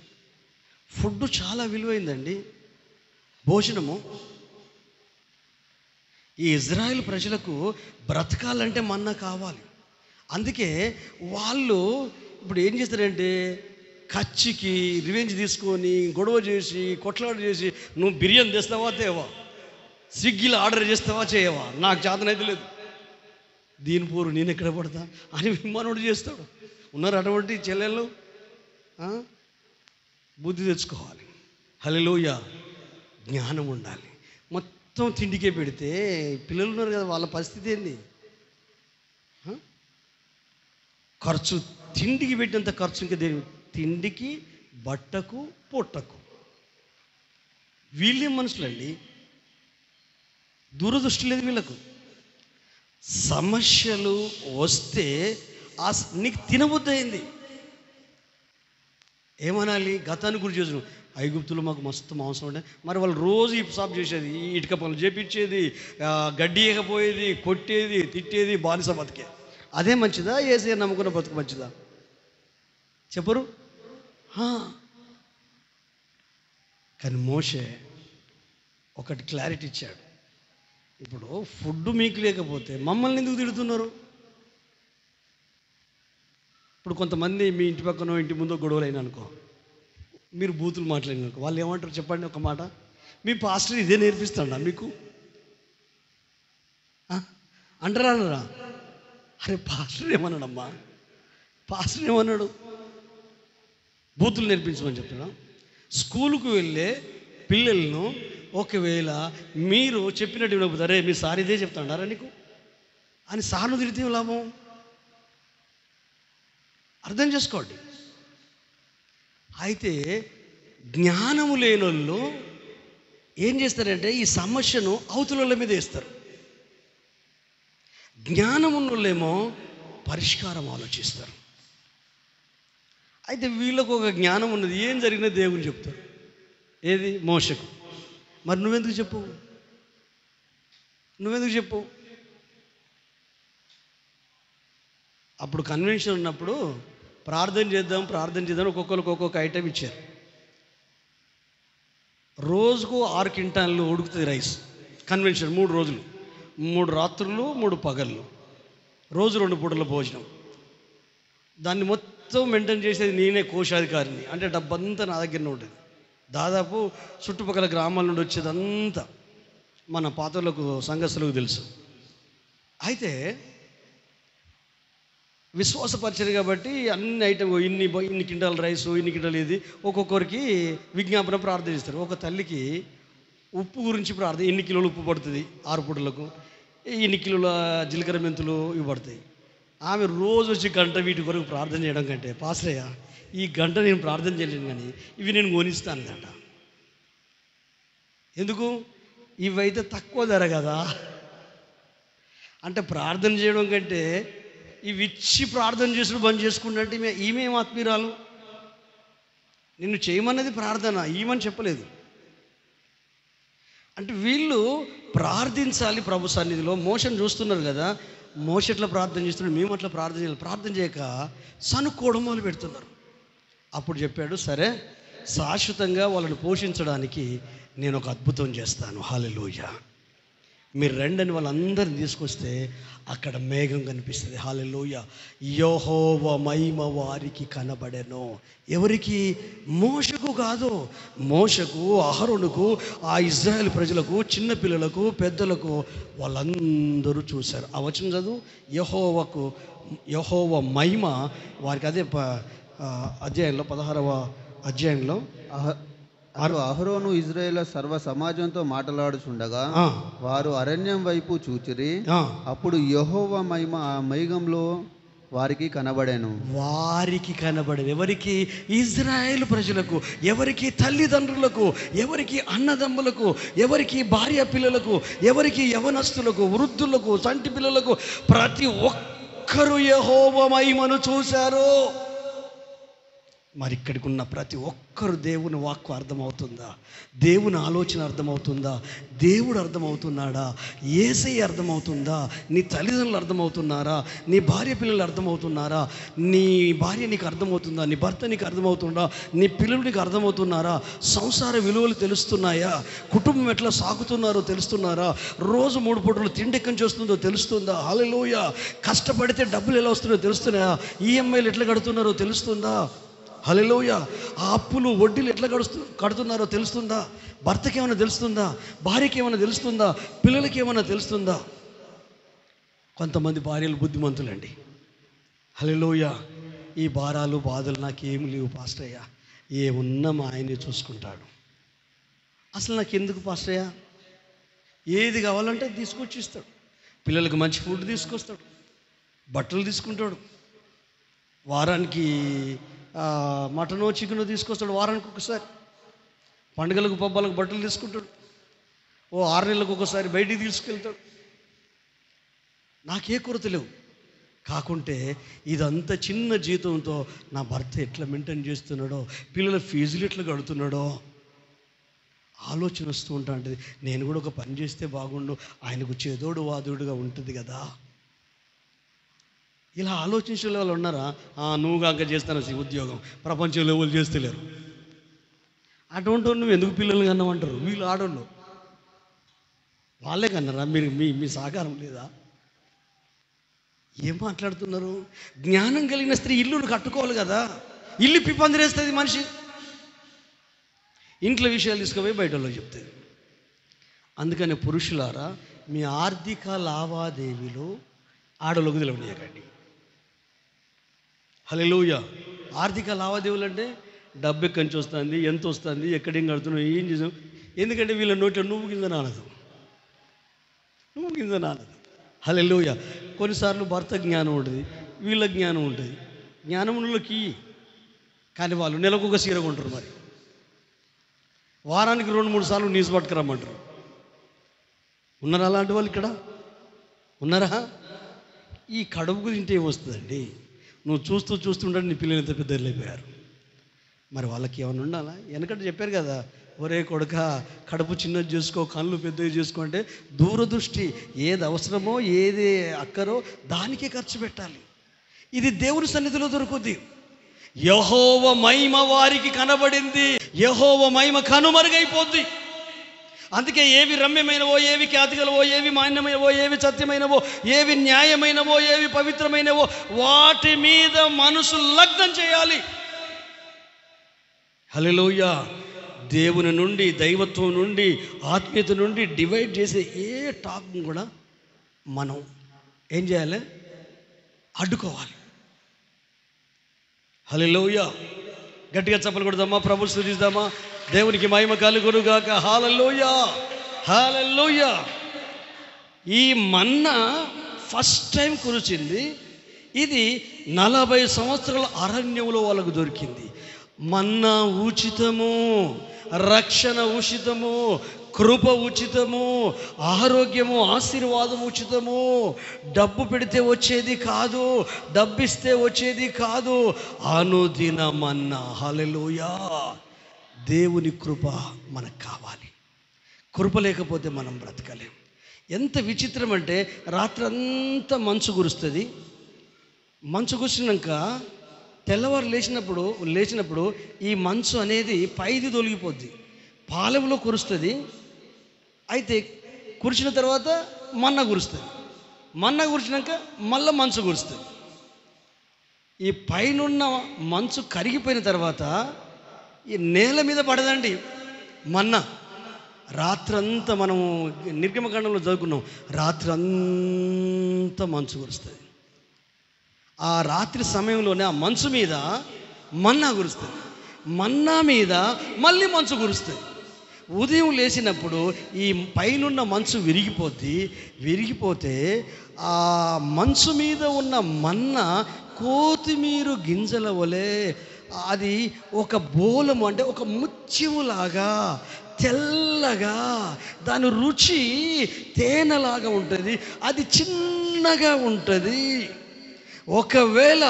ఫుడ్ చాలా విలువైందండి, భోజనము. ఈ ఇజ్రాయెల్ ప్రజలకు బ్రతకాలంటే మన్నా కావాలి. అందుకే వాళ్ళు ఇప్పుడు ఏం చేస్తారంటే, కచ్చికి రివెంజ్ తీసుకొని గొడవ చేసి కొట్లాట చేసి, నువ్వు బిర్యానీ తెస్తావా తేవా, స్విగ్గీలో ఆర్డర్ చేస్తావా చేయవా, నాకు చేతనైతే లేదు, దీని పోరు నేను ఎక్కడ పడతా అని విమానుడు చేస్తాడు. ఉన్నారు అటువంటి చెల్లెళ్ళు. బుద్ధి తెచ్చుకోవాలి. హల్లెలూయా. జ్ఞానం ఉండాలి. మొత్తం తిండికే పెడితే పిల్లలు ఉన్నారు కదా, వాళ్ళ పరిస్థితి ఏంది? ఖర్చు, తిండికి పెట్టినంత ఖర్చు ఇంకా దేని, తిండికి బట్టకు పొట్టకు. వీళ్ళే మనుషులండి, దూరదృష్టి లేదు వీళ్ళకు. సమస్యలు వస్తే నీకు తినబుద్ధి అయింది, ఏమనాలి? గతాన్ని గురి చేసు, ఐగుప్తులు మాకు మస్తు మాంసం ఉండే, మరి వాళ్ళు రోజు ఈ సాపు చేసేది, ఈ ఇటుక పనులు చేపించేది, గడ్డి ఏకపోయేది, కొట్టేది, తిట్టేది, బానిస బతికే. అదే మంచిదా? యేసయ్య నమ్ముకున్న బతుకు మంచిదా? చెప్పరు. కానీ మోషే ఒకటి క్లారిటీ ఇచ్చాడు. ఇప్పుడు ఫుడ్ మీకు లేకపోతే మమ్మల్ని ఎందుకు తిడుతున్నారు? ఇప్పుడు కొంతమంది మీ ఇంటి పక్కన ఇంటి ముందు గొడవలు అయినా అనుకో, మీరు బూతులు మాట్లాడినారు, వాళ్ళు ఏమంటారు చెప్పండి ఒక మాట? మీ పాస్టర్ ఇదే నేర్పిస్తాడా మీకు అంటారా అనరా? అరే పాస్టర్ ఏమన్నాడమ్మా? పాస్టర్ ఏమన్నాడు? బూతులు నేర్పించమని చెప్తున్నా. స్కూలుకు వెళ్ళే పిల్లలను ఒకవేళ మీరు చెప్పినట్టు వినకపోతే, అరే మీ సార్ ఇదే చెప్తాడారా నీకు అని సార్ను తిరిగితే లాభం? అర్థం చేసుకోండి. అయితే జ్ఞానము లేనోళ్ళు ఏం చేస్తారంటే ఈ సమస్యను అవతల మీద వేస్తారు. జ్ఞానం ఉన్నోళ్ళేమో పరిష్కారం ఆలోచిస్తారు. అయితే వీళ్ళకు ఒక జ్ఞానం ఉన్నది, ఏం జరిగినా దేవుని చెప్తారు. ఏది? మోషకు. మరి నువ్వెందుకు చెప్పు? అప్పుడు కన్వెన్షన్ ఉన్నప్పుడు ప్రార్థన చేద్దాం ఒక్కొక్కరికి ఒక్కొక్క ఐటెం ఇచ్చారు. రోజుకు 6 క్వింటాన్లు ఉడుకుతుంది రైస్. కన్వెన్షన్ 3 రోజులు, 3 రాత్రులు 3 పగళ్ళు, రోజు 2 పూటల భోజనం. దాన్ని మొత్తం మెయింటైన్ చేసేది నేనే, కోశాధికారిని. అంటే డబ్బంతా నా దగ్గరనే ఉంటుంది. దాదాపు చుట్టుపక్కల గ్రామాల నుండి వచ్చేదంతా మన పాతలకు సంఘస్థులకు తెలుసు. అయితే విశ్వాసపరిచరు కాబట్టి అన్ని ఐటమ్ ఇన్ని క్వింటాల రైసు, ఇన్ని క్వింటాలు ఇది ఒక్కొక్కరికి విజ్ఞాపన ప్రార్థన చేస్తారు. ఒక తల్లికి ఉప్పు గురించి ప్రార్థన, ఎన్ని కిలోలు ఉప్పు పడుతుంది 6 పూటలకు, ఎన్ని కిలోల జీలకర్ర మెంతులు ఇవి పడతాయి. ఆమె రోజు వచ్చి గంట వీటి కొరకు ప్రార్థన చేయడం కంటే, పాస్రయ్య ఈ గంట నేను ప్రార్థన చేయలేను కానీ ఇవి నేను కొనిస్తాను అంట. ఎందుకు? ఇవైతే తక్కువ ధర కదా. అంటే ప్రార్థన చేయడం కంటే ఇవి ఇచ్చి ప్రార్థన చేసుడు బంద్ చేసుకుంటే ఈమెం ఆత్మీయురాలు? నిన్ను చేయమన్నది ప్రార్థన, ఈమని చెప్పలేదు. అంటే వీళ్ళు ప్రార్థించాలి ప్రభు సన్నిధిలో. మోషన్ చూస్తున్నారు కదా, మోష ఎట్లా ప్రార్థన చేస్తున్నారు, మేము అట్లా ప్రార్థన చేయాలి. ప్రార్థన చేయక సనుక్కోవడం మొదలు పెడుతున్నారు. అప్పుడు చెప్పాడు, సరే శాశ్వతంగా వాళ్ళని పోషించడానికి నేను ఒక అద్భుతం చేస్తాను. హల్లెలూయా. మీరు రెండని వాళ్ళందరిని తీసుకొస్తే అక్కడ మేఘం కనిపిస్తుంది. హల్లెలూయా. యెహోవా మహిమ వారికి కనబడెను. ఎవరికి? మోషకు కాదు. మోషకు, అహరోనుకు, ఆ ఇజ్రాయేల్ ప్రజలకు, చిన్నపిల్లలకు, పెద్దలకు, వాళ్ళందరూ చూశారు. ఆ వచనం చదువు. యెహోవా మహిమ వారికి, అదే అధ్యాయంలో 16వ అధ్యాయంలో అహరోను ఇజ్రాయేల్ సర్వ సమాజంతో మాట్లాడుచుండగా వారు అరణ్యం వైపు చూచిరి. అప్పుడు యెహోవా మహిమ ఆ మేఘంలో వారికి కనబడెను. ఎవరికి? ఇజ్రాయేల్ ప్రజలకు. ఎవరికి? తల్లిదండ్రులకు. ఎవరికి? అన్నదమ్ములకు. ఎవరికి? భార్య పిల్లలకు. ఎవరికి? యవనస్తులకు, వృద్ధులకు, చంటి పిల్లలకు. ప్రతి ఒక్కరూ యెహోవా మహిమను చూశారు. మరి ఇక్కడికి ఉన్న ప్రతి ఒక్కరు దేవుని వాక్కు అర్థమవుతుందా? దేవుని ఆలోచన అర్థమవుతుందా? దేవుడు అర్థమవుతున్నాడా? యేసయ్య అర్థమవుతుందా? నీ తల్లిదండ్రులు అర్థమవుతున్నారా? నీ భార్య పిల్లలు అర్థమవుతున్నారా? నీ భార్య నీకు అర్థమవుతుందా? నీ భర్త నీకు అర్థమవుతుందా? నీ పిల్లలు నీకు అర్థమవుతున్నారా? సంసార విలువలు తెలుస్తున్నాయా? కుటుంబం ఎట్లా సాగుతున్నారో తెలుస్తున్నారా? రోజు 3 పూటలు తిండి ఎక్కడి నుంచి వస్తుందో తెలుస్తుందా? హల్లెలూయా. కష్టపడితే డబ్బులు ఎలా వస్తున్నాయో తెలుస్తున్నాయా? ఈఎంఐలు ఎట్లా కడుతున్నారో తెలుస్తుందా? హల్లెలూయా. ఆ అప్పులు వడ్డీలు ఎట్లా కడుతున్నారో తెలుస్తుందా? భర్తకి ఏమైనా తెలుస్తుందా? భార్యకి ఏమైనా తెలుస్తుందా? పిల్లలకి ఏమైనా తెలుస్తుందా? కొంతమంది భార్యలు బుద్ధిమంతులండి. హల్లెలూయా. ఈ భారాలు బాధలు నాకేమి లేవు పాస్టయ్య, ఏమున్నా మా ఆయనే చూసుకుంటాడు. అసలు నాకు ఎందుకు పాస్టయ్య? ఏది కావాలంటే తీసుకొచ్చి ఇస్తాడు. పిల్లలకు మంచి ఫుడ్ తీసుకొస్తాడు, బట్టలు తీసుకుంటాడు, వారానికి మటనో చికెనో తీసుకొస్తాడు, వారానికి ఒకసారి. పండుగలకు పబ్బాలకు బట్టలు తీసుకుంటాడు, 6 నెలలకు ఒకసారి బయటికి తీసుకెళ్తాడు. నాకే కొరత లేవు. కాకుంటే ఇదంతా చిన్న జీతంతో నా భర్త ఎట్లా మెయింటైన్ చేస్తున్నాడో, పిల్లల ఫీజులు ఎట్లా కడుతున్నాడో ఆలోచన వస్తూ ఉంటుంది. నేను కూడా ఒక పని చేస్తే బాగుండు, ఆయనకు చేదోడు వాదోడుగా ఉంటుంది కదా. ఇలా ఆలోచించే వాళ్ళు ఉన్నారా? నువ్వు కాక చేస్తాను ఉద్యోగం, ప్రపంచంలో ఎవరు చేస్తలేరు. అటువంటి నువ్వు ఎందుకు పిల్లలు కన్నామంటారు. వీళ్ళు ఆడోళ్ళు వాళ్ళే కన్నారా? మీరు మీ సహకారం లేదా? ఏం మాట్లాడుతున్నారు? జ్ఞానం కలిగిన స్త్రీ ఇల్లును కట్టుకోవాలి కదా. ఇల్లు పిప్పందిరేస్తుంది మనిషి. ఇంట్లో విషయాలు తీసుకుపోయి బయట వాళ్ళకి చెప్తుంది. అందుకని పురుషులారా, మీ ఆర్థిక లావాదేవీలు ఆడలోకి తెలియనీయకండి. హల్లెలూయా. ఆర్థిక లావాదేవీలు అంటే డబ్బు ఎక్కడి నుంచి వస్తుంది, ఎంత వస్తుంది, ఎక్కడేం కడుతున్నావు, ఏం చేసావు. ఎందుకంటే వీళ్ళ నోట్లో నువ్వు కింద నానదు. హల్లెలూయా. కొన్నిసార్లు భర్త జ్ఞానం ఉంటుంది, వీళ్ళ జ్ఞానం ఉంటుంది. జ్ఞానములకి కానీ వాళ్ళు నెలకు ఒక చీర కొంటారు. మరి వారానికి 2-3 సార్లు నీసు పట్టుకురమ్మంటారు. ఉన్నారా అలాంటి వాళ్ళు? ఇక్కడ ఉన్నారా? ఈ కడుపుకు తింటే ఏమొస్తుందండి? నువ్వు చూస్తుంటే నీ పిల్లలు ఎంత పెద్దలు అయిపోయారు. మరి వాళ్ళకి ఏమైనా ఉండాలా? వెనకంటే చెప్పారు కదా, ఒరే కొడుక కడుపు చిన్నది చేసుకో, కళ్ళు పెద్దవి చేసుకో అంటే దూరదృష్టి. ఏది అవసరమో ఏది అక్కరో దానికే ఖర్చు పెట్టాలి. ఇది దేవుని సన్నిధిలో దొరుకుద్ది. యెహోవా మహిమ వారికి కనబడింది, యెహోవా మహిమ కనుమరుగైపోద్ది. అందుకే ఏవి రమ్యమైనవో, ఏవి ఖ్యాతిగలవో, ఏవి మాన్యమైనవో, ఏవి సత్యమైనవో, ఏవి న్యాయమైనవో, ఏవి పవిత్రమైనవో వాటి మీద మనసు లగ్నం చేయాలి. హల్లెలూయా. దేవుని నుండి, దైవత్వం నుండి, ఆత్మీయత నుండి డివైడ్ చేసే ఏ టాక్ కూడా మనం ఏం చేయాలి? అడ్డుకోవాలి. హల్లెలూయా. గట్టిగా చప్పలు కొడదామా, ప్రభువుని స్తుతిద్దామా, దేవునికి మహిమ కలుగునుగాక. హల్లెలూయా, హల్లెలూయా. ఈ మన్నా ఫస్ట్ టైం కురిచింది. ఇది 40 సంవత్సరాల అరణ్యంలో వాళ్ళకు దొరికింది. మన్నా ఉచితము, రక్షణ ఉచితము, కృప ఉచితము, ఆరోగ్యము, ఆశీర్వాదం ఉచితము. డబ్బు పెడితే వచ్చేది కాదు, డబ్బిస్తే వచ్చేది కాదు, అనుదిన మన్నా. హల్లెలూయా. దేవుని కృప మనకు కావాలి. కృప లేకపోతే మనం బ్రతకలేం. ఎంత విచిత్రం అంటే, రాత్రంతా మంచు కురుస్తుంది. మంచు కురిసినాక తెల్లవారు లేచినప్పుడు ఈ మంచు అనేది పైది తొలగిపోద్ది, పాలెంలో కురుస్తుంది. అయితే కురిసిన తర్వాత మన్నా కురుస్తుంది, మన్నా కురిసినాక మళ్ళీ మంచు కురుస్తుంది. ఈ పైనున్న మంచు కరిగిపోయిన తర్వాత ఈ నేల మీద పడదండి మన్నా. రాత్రంతా మనము నిర్గమకాండంలో చదువుకున్నాం, రాత్రంతా మంచు కురుస్తుంది. ఆ రాత్రి సమయంలోనే ఆ మంచు మీద మన్నా కురుస్తుంది, మన్నా మీద మళ్ళీ మంచు కురుస్తుంది. ఉదయం లేచినప్పుడు ఈ పైనున్న మంచు విరిగిపోతే ఆ మంచు మీద ఉన్న మన్నా కొత్తిమీర గింజల వలె అది ఒక బోలము, అంటే ఒక ముత్యములాగా తెల్లగా, దాని రుచి తేనెలాగా ఉంటుంది, అది చిన్నగా ఉంటుంది. ఒకవేళ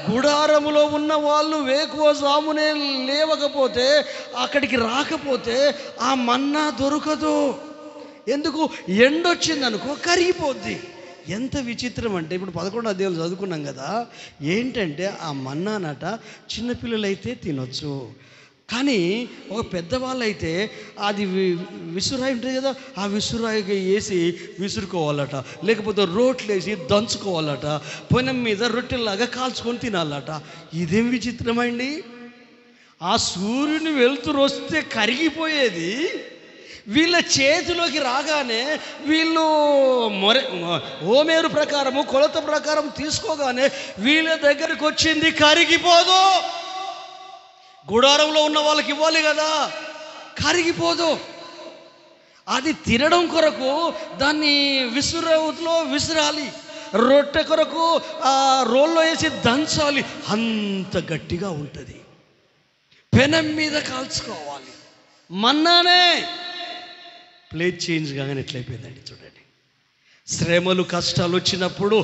గుడారములో ఉన్న వాళ్ళు వేకువజామునే లేవకపోతే, అక్కడికి రాకపోతే ఆ మన్నా దొరకదు. ఎందుకు? ఎండొచ్చిందనుకో కరిగిపోద్ది. ఎంత విచిత్రం అంటే, ఇప్పుడు 11వ అధ్యాయం చదువుకున్నాం కదా, ఏంటంటే ఆ మన్నానట చిన్నపిల్లలైతే తినొచ్చు, కానీ ఒక పెద్దవాళ్ళు అయితే అది విసురాయి ఉంటుంది కదా, ఆ విసురాయికి వేసి విసురుకోవాలట, లేకపోతే రోట్లు వేసి దంచుకోవాలట, పొనం మీద రొట్టెలాగా కాల్చుకొని తినాలట. ఇదేం విచిత్రమండి. ఆ సూర్యుని వెలుతురు వస్తే కరిగిపోయేది వీళ్ళ చేతిలోకి రాగానే వీళ్ళు ఓమేరు ప్రకారము, కొలత ప్రకారం తీసుకోగానే వీళ్ళ దగ్గరికి వచ్చింది కరిగిపోదు. గుడారంలో ఉన్న వాళ్ళకి ఇవ్వాలి కదా, కరిగిపోదు. అది తినడం కొరకు దాన్ని విసురులో విసిరాలి, రొట్టె కొరకు ఆ రోల్లో వేసి దంచాలి, అంత గట్టిగా ఉంటుంది. పెనం మీద కాల్చుకోవాలి. మన్నానే ప్లేట్ చేంజ్ కాగానే ఎట్లయిపోయిందండి చూడండి. శ్రమలు కష్టాలు వచ్చినప్పుడు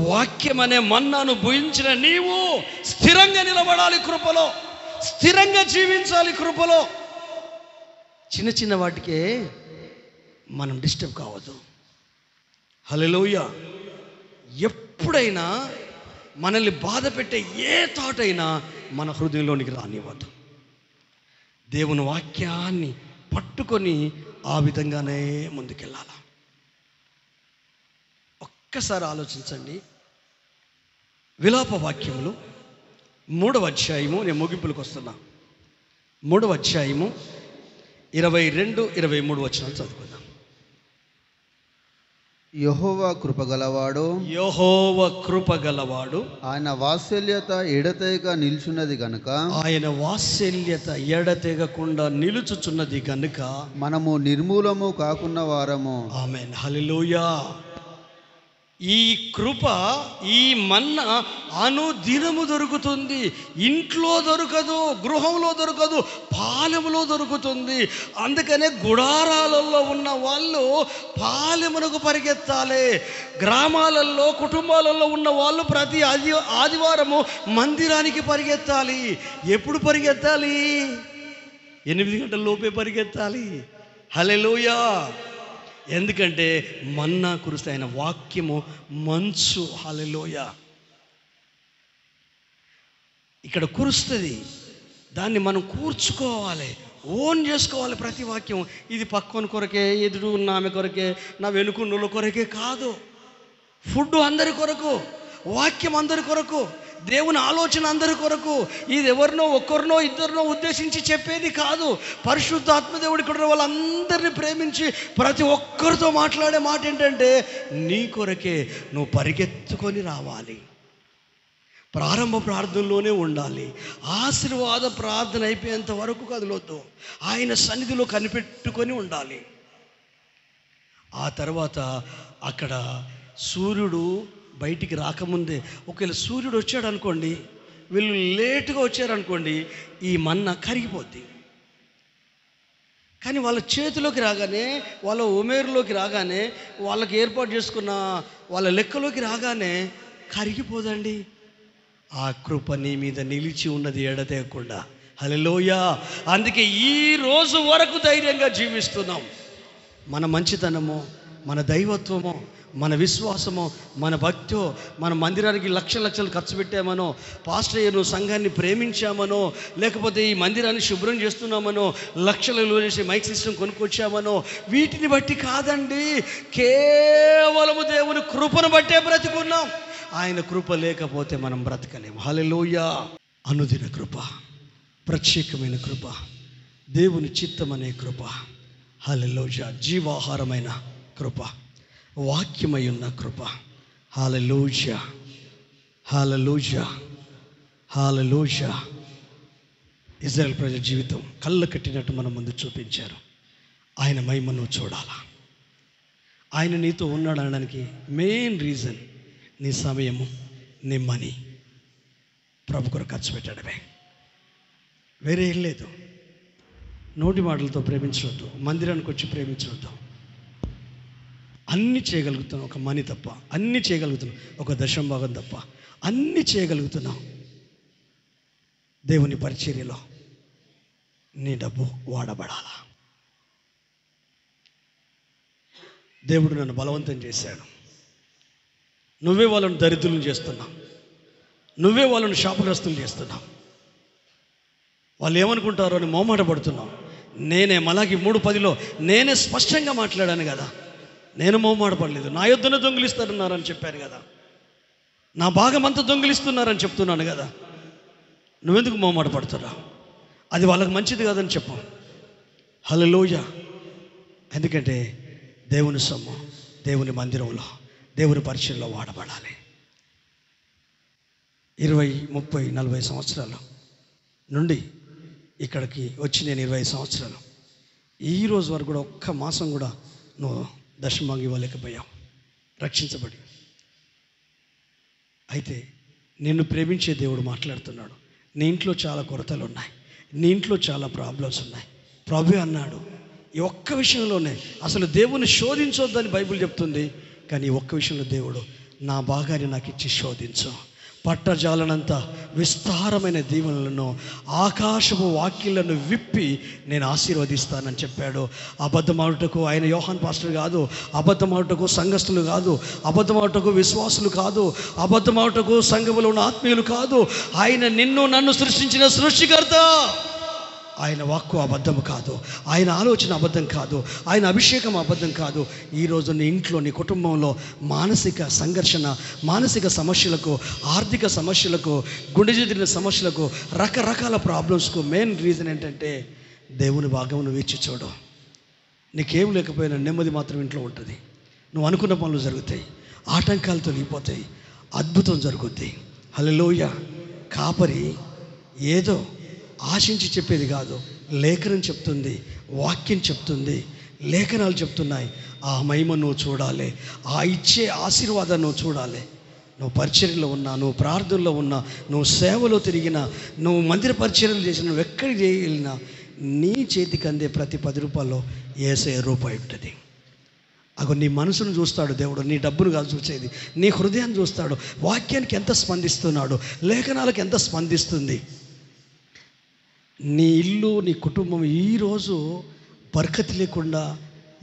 వాక్యం అనే మన్నాను భుజించిన నీవు స్థిరంగా నిలబడాలి కృపలో, స్థిరంగా జీవించాలి కృపలో. చిన్న చిన్న వాటికే మనం డిస్టర్బ్ కావద్దు. హల్లెలూయా. ఎప్పుడైనా మనల్ని బాధ పెట్టే ఏ థాట్ అయినా మన హృదయంలోనికి రానివ్వద్దు. దేవుని వాక్యాన్ని పట్టుకొని ఆ విధంగానే ముందుకెళ్ళాల. ఒక్కసారి ఆలోచించండి. విలాప వాక్యములు 3వ అధ్యాయము, నేను ముగింపులకు వస్తున్నా, 3వ అధ్యాయము 22, 23 వచనాలు చదువుకుందాం. యెహోవా కృపగలవాడు, యెహోవా కృపగలవాడు, ఆయన వాత్సల్యత ఎడతెగక నిల్చున్నది గనుక, ఆయన వాత్సల్యత ఎడతెగకుండా నిలుచుచున్నది గనుక మనము నిర్మూలము కాకున్న వారము. ఆమేన్, హల్లెలూయా. ఈ కృప, ఈ మన్నా అనుదినము దొరుకుతుంది. ఇంట్లో దొరకదు, గృహంలో దొరకదు, పాలెములో దొరుకుతుంది. అందుకనే గుడారాలలో ఉన్న వాళ్ళు పాలెమునకు పరిగెత్తాలి. గ్రామాలలో, కుటుంబాలలో ఉన్న వాళ్ళు ప్రతి ఆదివారము మందిరానికి పరిగెత్తాలి. ఎప్పుడు పరిగెత్తాలి? 8 గంటల లోపే పరిగెత్తాలి. హల్లెలూయా. ఎందుకంటే మన్నా కురిస్తే ఆయన వాక్యము మంచు. హల్లెలూయా. ఇక్కడ కురుస్తుంది, దాన్ని మనం కూర్చుకోవాలి, ఓన్ చేసుకోవాలి. ప్రతి వాక్యం ఇది పక్కన కొరకే, ఎదురు ఉన్న ఆమె కొరకే, నా వెనుకున్నోళ్ళ కొరకే కాదు. ఫుడ్ అందరి కొరకు, వాక్యం అందరి కొరకు, దేవుని ఆలోచన అందరి కొరకు. ఇది ఎవరినో ఒక్కరినో ఇద్దరినో ఉద్దేశించి చెప్పేది కాదు. పరిశుద్ధాత్మ దేవుడు ఇక్కడ ఉన్న వాళ్ళందరినీ ప్రేమించి ప్రతి ఒక్కరితో మాట్లాడే మాట ఏంటంటే, నీ కొరకే నువ్వు పరిగెత్తుకొని రావాలి. ప్రారంభ ప్రార్థనలోనే ఉండాలి. ఆశీర్వాద ప్రార్థన అయిపోయేంత వరకు కదలొద్దు. ఆయన సన్నిధిలో కనిపెట్టుకొని ఉండాలి. ఆ తర్వాత అక్కడ సూర్యుడు బయటికి రాకముందే, ఒకవేళ సూర్యుడు వచ్చాడు అనుకోండి, వీళ్ళు లేటుగా వచ్చారనుకోండి, ఈ మన్నా కరిగిపోద్ది. కానీ వాళ్ళ చేతిలోకి రాగానే, వాళ్ళ ఉమేరులోకి రాగానే, వాళ్ళకి ఏర్పాటు చేసుకున్న వాళ్ళ లెక్కలోకి రాగానే కరిగిపోదండి. ఆ కృప నీ మీద నిలిచి ఉన్నది ఎడతెగకుండా. హల్లెలూయా. అందుకే ఈ రోజు వరకు ధైర్యంగా జీవిస్తున్నాం. మన మంచితనమో, మన దైవత్వమో, మన విశ్వాసమో, మన భక్తో, మన మందిరానికి లక్షలు ఖర్చు పెట్టామనో, పాస్టర్ అయ్యను సంఘాన్ని ప్రేమించామనో, లేకపోతే ఈ మందిరాన్ని శుభ్రం చేస్తున్నామనో, లక్షలు చేసి మైక్ సిస్టమ్ కొనుక్కొచ్చామనో, వీటిని బట్టి కాదండి. కేవలము దేవుని కృపను బట్టే బ్రతికున్నాం. ఆయన కృప లేకపోతే మనం బ్రతకలేము. హల్లెలూయా. అనుదిన కృప, ప్రత్యేకమైన కృప, దేవుని చిత్తం అనే కృప. హల్లెలూయా. జీవాహారమైన కృప, వాక్యమై ఉన్న కృప. హల్లెలూయా, హల్లెలూయా, హల్లెలూయా. ఇజ్రాయెల్ ప్రజల జీవితం కళ్ళ కట్టినట్టు మన ముందు చూపించారు. ఆయన మహిమను చూడాలా. ఆయన నీతో ఉన్నాడు అనడానికి మెయిన్ రీజన్ నీ సమయము, నీ మనీ ప్రభు కొరకు ఖర్చు పెట్టడమే, వేరే ఏం లేదు. నోటి మాటలతో ప్రేమించవద్దు, మందిరానికి వచ్చి ప్రేమించవద్దు. అన్నీ చేయగలుగుతున్నాం ఒక మనీ తప్ప, అన్నీ చేయగలుగుతున్నాం ఒక దశంభాగం తప్ప, అన్నీ చేయగలుగుతున్నాం. దేవుని పరిచర్యలో నీ డబ్బు వాడబడాలా. దేవుడు నన్ను బలవంతం చేశాడు. నువ్వే వాళ్ళను దరిద్రులను చేస్తున్నావు, నువ్వే వాళ్ళను శాపగ్రస్తులు చేస్తున్నావు. వాళ్ళు ఏమనుకుంటారో అని మోమాట పడుతున్నావు. నేనే మలాకి 3:10 నేనే స్పష్టంగా మాట్లాడాను కదా. నేను మోమాట పడలేదు. నా యొద్దనే దొంగిలిస్తారన్నారని చెప్పాను కదా. నా భాగం అంతా దొంగిలిస్తున్నారని చెప్తున్నాను కదా. నువ్వెందుకు మోమాట పడుతున్నావు? అది వాళ్ళకి మంచిది కాదని చెప్పు. హల్లెలూయా. ఎందుకంటే దేవుని సొమ్ము దేవుని మందిరంలో, దేవుని పరిచయంలో వాడబడాలి. 20, 30, 40 సంవత్సరాల నుండి ఇక్కడికి వచ్చి నేను 20 సంవత్సరాలు, ఈ రోజు వరకు కూడా ఒక్క మాసం కూడా నువ్వు దశంభాగం ఇవ్వలేకపోయావు రక్షించబడి. అయితే నిన్ను ప్రేమించే దేవుడు మాట్లాడుతున్నాడు. నీ ఇంట్లో చాలా కొరతలు ఉన్నాయి, నీ ఇంట్లో చాలా ప్రాబ్లమ్స్ ఉన్నాయి. ప్రభు అన్నాడు ఈ ఒక్క విషయంలోనే, అసలు దేవుని శోధించొద్దని బైబిల్ చెప్తుంది. కానీ ఈ ఒక్క విషయంలో దేవుడు నా భాగాన్ని నాకు ఇచ్చి శోధించు, పట్టజాలనంత విస్తారమైన దీవెనలను, ఆకాశపు వాక్యాలను విప్పి నేను ఆశీర్వదిస్తానని చెప్పాడు. అబద్ధమాడుటకు ఆయన యోహాన్ పాస్టర్ కాదు, అబద్ధమాడుటకు సంఘస్థులు కాదు, అబద్ధమాడుటకు విశ్వాసులు కాదు, అబద్ధమాడుటకు సంఘములో ఉన్న ఆత్మీయులు కాదు. ఆయన నిన్ను నన్ను సృష్టించిన సృష్టికర్త. ఆయన వాక్కు అబద్ధం కాదు, ఆయన ఆలోచన అబద్ధం కాదు, ఆయన అభిషేకం అబద్ధం కాదు. ఈరోజు నీ ఇంట్లో, నీ కుటుంబంలో మానసిక సంఘర్షణ, మానసిక సమస్యలకు, ఆర్థిక సమస్యలకు, గుండె చెదిరిన సమస్యలకు, రకరకాల ప్రాబ్లమ్స్కు మెయిన్ రీజన్ ఏంటంటే దేవుని భాగమును వీచి చూడు. నీకేం లేకపోయినా నెమ్మది మాత్రం ఇంట్లో ఉంటుంది. నువ్వు అనుకున్న పనులు జరుగుతాయి, ఆటంకాలు తొలగిపోతాయి, అద్భుతం జరుగుద్ది. హల్లెలూయా. కాపరి ఏదో ఆశించి చెప్పేది కాదు, లేఖనం చెప్తుంది, వాక్యం చెప్తుంది, లేఖనాలు చెప్తున్నాయి. ఆ మహిమ నువ్వు చూడాలి, ఆ ఇచ్చే ఆశీర్వాదం నువ్వు చూడాలి. నువ్వు పరిచర్యలో ఉన్నా, నువ్వు ప్రార్థనలో ఉన్నా, నువ్వు సేవలో తిరిగినా, నువ్వు మందిర పరిచర్యలు చేసినా, నువ్వు ఎక్కడికి వెళ్ళినా నీ చేతికి అందే ప్రతి 10 రూపాయల్లో యేసయ్య రూపాయి ఉంటుంది. అగో నీ మనసును చూస్తాడు దేవుడు, నీ డబ్బును కాదు చూసేది, నీ హృదయాన్ని చూస్తాడు. వాక్యానికి ఎంత స్పందిస్తున్నాడు, లేఖనాలకు ఎంత స్పందిస్తుంది. నీ ఇల్లు, నీ కుటుంబం ఈరోజు బర్కత్ లేకుండా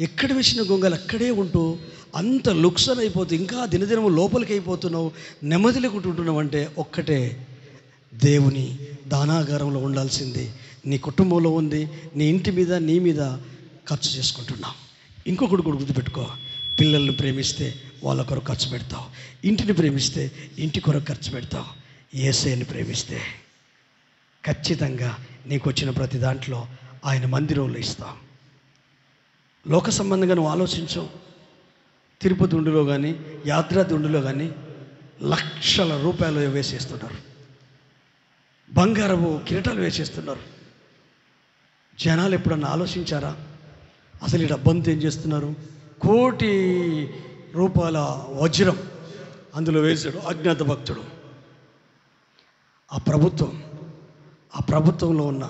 ఎక్కడ వేసిన గొంగలు అక్కడే ఉంటూ అంత లుక్సన్ అయిపోతూ ఇంకా దినదినము లోపలికి అయిపోతున్నావు, నెమ్మది లేకుంటుంటున్నావు అంటే ఒక్కటే, దేవుని దానాగారంలో ఉండాల్సింది నీ కుటుంబంలో ఉంది. నీ ఇంటి మీద, నీ మీద ఖర్చు చేసుకుంటున్నావు. ఇంకొకటి కూడా గుర్తుపెట్టుకో, పిల్లల్ని ప్రేమిస్తే వాళ్ళ కొరకు ఖర్చు పెడతావు, ఇంటిని ప్రేమిస్తే ఇంటి కొరకు ఖర్చు పెడతావు. యేసయ్యని ప్రేమిస్తే ఖచ్చితంగా నీకు వచ్చిన ప్రతి దాంట్లో ఆయన మందిరంలో ఇస్తావు. లోక సంబంధంగా నువ్వు ఆలోచించు. తిరుపతి ఉండిలో కానీ, యాత్రాది ఉండిలో కానీ లక్షల రూపాయలు వేసేస్తున్నారు, బంగారపు కిరీటాలు వేసేస్తున్నారు. జనాలు ఎప్పుడన్నా ఆలోచించారా అసలు ఈ డబ్బంతా ఏం చేస్తున్నారు? ₹1,00,00,000 వజ్రం అందులో వేశాడు అజ్ఞాత భక్తుడు. ఆ ప్రభుత్వంలో ఉన్న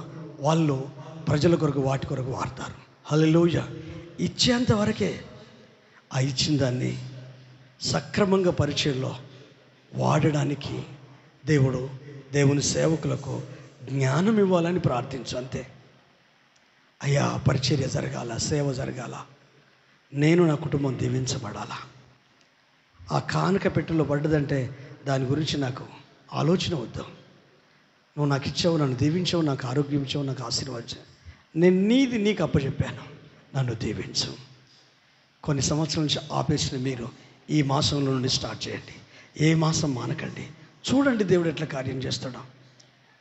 వాళ్ళు ప్రజల కొరకు వాటి కొరకు వాడతారు. హల్లెలూయా. ఇచ్చేంత వరకే. ఆ ఇచ్చిన దాన్ని సక్రమంగా పరిచయంలో వాడడానికి దేవుని సేవకులకు జ్ఞానం ఇవ్వాలని ప్రార్థించు అంతే. అయ్యా పరిచర్య జరగాల, సేవ జరగాల, నేను నా కుటుంబం దీవించబడాలా. ఆ కానుక పెట్టెలో పడ్డదంటే దాని గురించి నాకు ఆలోచన వద్దు. నువ్వు నాకు ఇచ్చావు, నన్ను దీవించావు, నాకు ఆరోగ్యం ఇచ్చావు, నాకు ఆశీర్వాదించావు, నేను నీది నీకు అప్పచెప్పాను, నన్ను దీవించు. కొన్ని సంవత్సరాల నుంచి ఆపేసిన మీరు ఈ మాసంలో నుండి స్టార్ట్ చేయండి. ఏ మాసం మానకండి. చూడండి దేవుడు ఎట్లా కార్యం చేస్తాడో.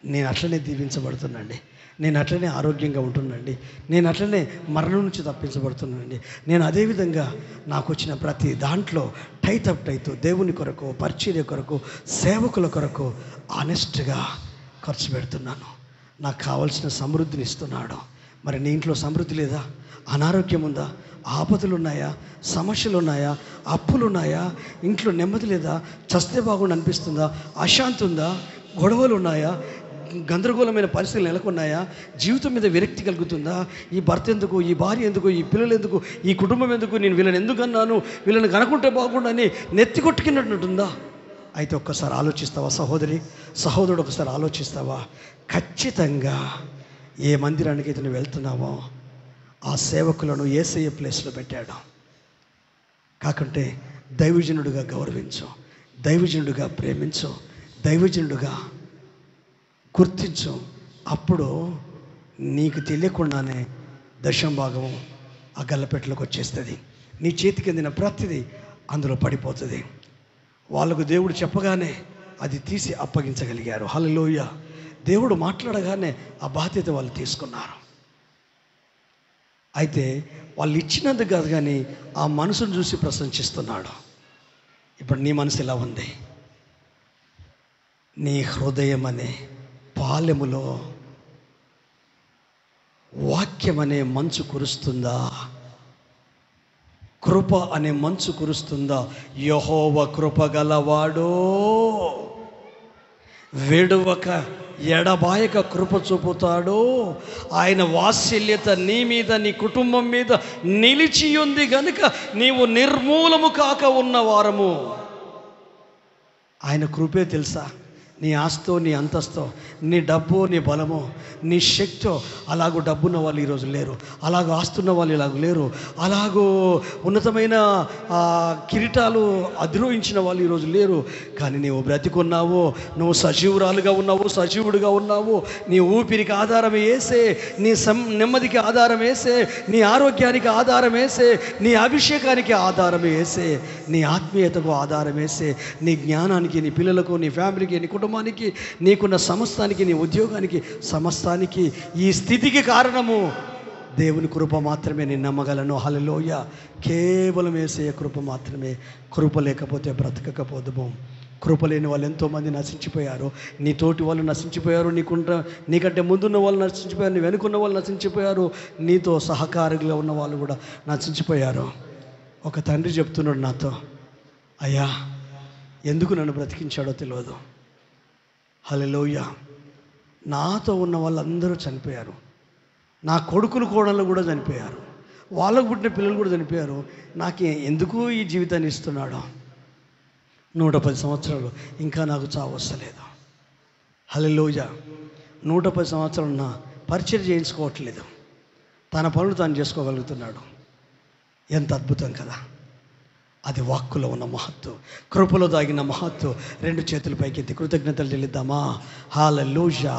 నేను అట్లనే దీవించబడుతున్నానండి, నేను అట్లనే ఆరోగ్యంగా ఉంటున్నానండి, నేను అట్లనే మరణం నుంచి తప్పించబడుతున్నానండి. నేను అదేవిధంగా నాకు వచ్చిన ప్రతి దాంట్లో టైతు దేవుని కొరకు, పరిచర్య కొరకు, సేవకుల కొరకు ఆనెస్ట్గా ఖర్చు పెడుతున్నాను. నాకు కావాల్సిన సమృద్ధిని ఇస్తున్నాడు. మరి నీ ఇంట్లో సమృద్ధి లేదా? అనారోగ్యం ఉందా? ఆపదలు ఉన్నాయా? సమస్యలు ఉన్నాయా? అప్పులు ఉన్నాయా? ఇంట్లో నెమ్మది లేదా? చస్తే బాగుండి అనిపిస్తుందా? అశాంతి ఉందా? గొడవలు ఉన్నాయా? గందరగోళమైన పరిస్థితులు నెలకొన్నాయా? జీవితం మీద విరక్తి కలుగుతుందా? ఈ భర్త ఎందుకు, ఈ భార్య ఎందుకు, ఈ పిల్లలు ఎందుకు, ఈ కుటుంబం ఎందుకు, నేను వీళ్ళని ఎందుకు అన్నాను, వీళ్ళని కనుకుంటే బాగుండని నెత్తి కొట్టుకున్నట్టుందా? అయితే ఒక్కసారి ఆలోచిస్తావా సహోదరి, సహోదరుడు? ఒకసారి ఆలోచిస్తావా? ఖచ్చితంగా ఏ మందిరానికి అయితే నువ్వు వెళ్తున్నావో ఆ సేవకులను యేసయ్య ప్లేస్లో పెట్టాడు. కాకుంటే దైవజనుడిగా గౌరవించు, దైవజనుడిగా ప్రేమించు, దైవజనుడిగా గుర్తించు. అప్పుడు నీకు తెలియకుండానే దశంభాగం ఆ గల్లపెట్టలోకి వచ్చేస్తుంది. నీ చేతికి అందిన ప్రతిదీ అందులో పడిపోతుంది. వాళ్ళకు దేవుడు చెప్పగానే అది తీసి అప్పగించగలిగారు. హల్లెలూయా. దేవుడు మాట్లాడగానే ఆ బాధ్యత వాళ్ళు తీసుకున్నారు. అయితే వాళ్ళు ఇచ్చినందుకు కాదు కానీ ఆ మనసును చూసి ప్రశంసిస్తున్నాడు. ఇప్పుడు నీ మనసు ఎలా ఉంది? నీ హృదయం అనే పాలెములో వాక్యం అనే మంచు కురుస్తుందా? కృప అనే మంచు కురుస్తుందా? యెహోవా కృప గలవాడో, విడువక ఎడబాయక కృప చూపుతాడో. ఆయన వాత్సల్యత నీ మీద, నీ కుటుంబం మీద నిలిచి ఉంది గనుక నీవు నిర్మూలము కాక ఉన్న వారము. ఆయన కృపే తెలుసా? నీ ఆస్తో, నీ అంతస్తో, నీ డబ్బో, నీ బలమో, నీ శక్తో అలాగూ డబ్బున్న వాళ్ళు ఈరోజు లేరు, అలాగూ ఆస్తున్న వాళ్ళు ఇలాగ లేరు, అలాగూ ఉన్నతమైన కిరీటాలు అధిరోహించిన వాళ్ళు ఈరోజు లేరు. కానీ నీవు బ్రతికున్నావు, నువ్వు సజీవురాలుగా ఉన్నావు, సజీవుడిగా ఉన్నావు. నీ ఊపిరికి ఆధారం వేసే, నీ నెమ్మదికి ఆధారం వేసే, నీ ఆరోగ్యానికి ఆధారం వేసే, నీ అభిషేకానికి ఆధారం వేసే, నీ ఆత్మీయతకు ఆధారం వేసే, నీ జ్ఞానానికి, నీ పిల్లలకు, నీ ఫ్యామిలీకి, నీ కుటుంబం కుటుంబానికి, నీకున్న సమస్తానికి, నీ ఉద్యోగానికి, సమస్తానికి, ఈ స్థితికి కారణము దేవుని కృప మాత్రమే. నేను నమ్మగలను. హల్లెలూయా. కేవలం యేసయ్య కృప మాత్రమే. కృప లేకపోతే బ్రతకకపోదుము. కృప లేని వాళ్ళు ఎంతోమంది నశించిపోయారు. నీ తోటి వాళ్ళు నశించిపోయారు, నీకంటే ముందున్న వాళ్ళు నశించిపోయారు, నీ వెనుకున్న వాళ్ళు నశించిపోయారు, నీతో సహకారిగా ఉన్న వాళ్ళు కూడా నశించిపోయారు. ఒక తండ్రి చెప్తున్నాడు నాతో, అయ్యా ఎందుకు నన్ను బ్రతికించాడో తెలియదు. హల్లెలూయా. నాతో ఉన్న వాళ్ళందరూ చనిపోయారు. నా కొడుకులు కోడళ్ళు కూడా చనిపోయారు. వాళ్ళకు పుట్టిన పిల్లలు కూడా చనిపోయారు. నాకు ఎందుకు ఈ జీవితాన్ని ఇస్తున్నాడు? 110 సంవత్సరాలు ఇంకా నాకు చావు వస్తలేదు. హల్లెలూయా. 110 సంవత్సరాలు నా పరిచయం చేయించుకోవట్లేదు. తన పనులు తాను చేసుకోగలుగుతున్నాడు. ఎంత అద్భుతం కదా. అది వాక్కులో ఉన్న మహత్తు, కృపలో దాగిన మహత్తు. 2 చేతుల పైకెత్తి కృతజ్ఞతలు చెల్లిద్దామా? హల్లెలూయా.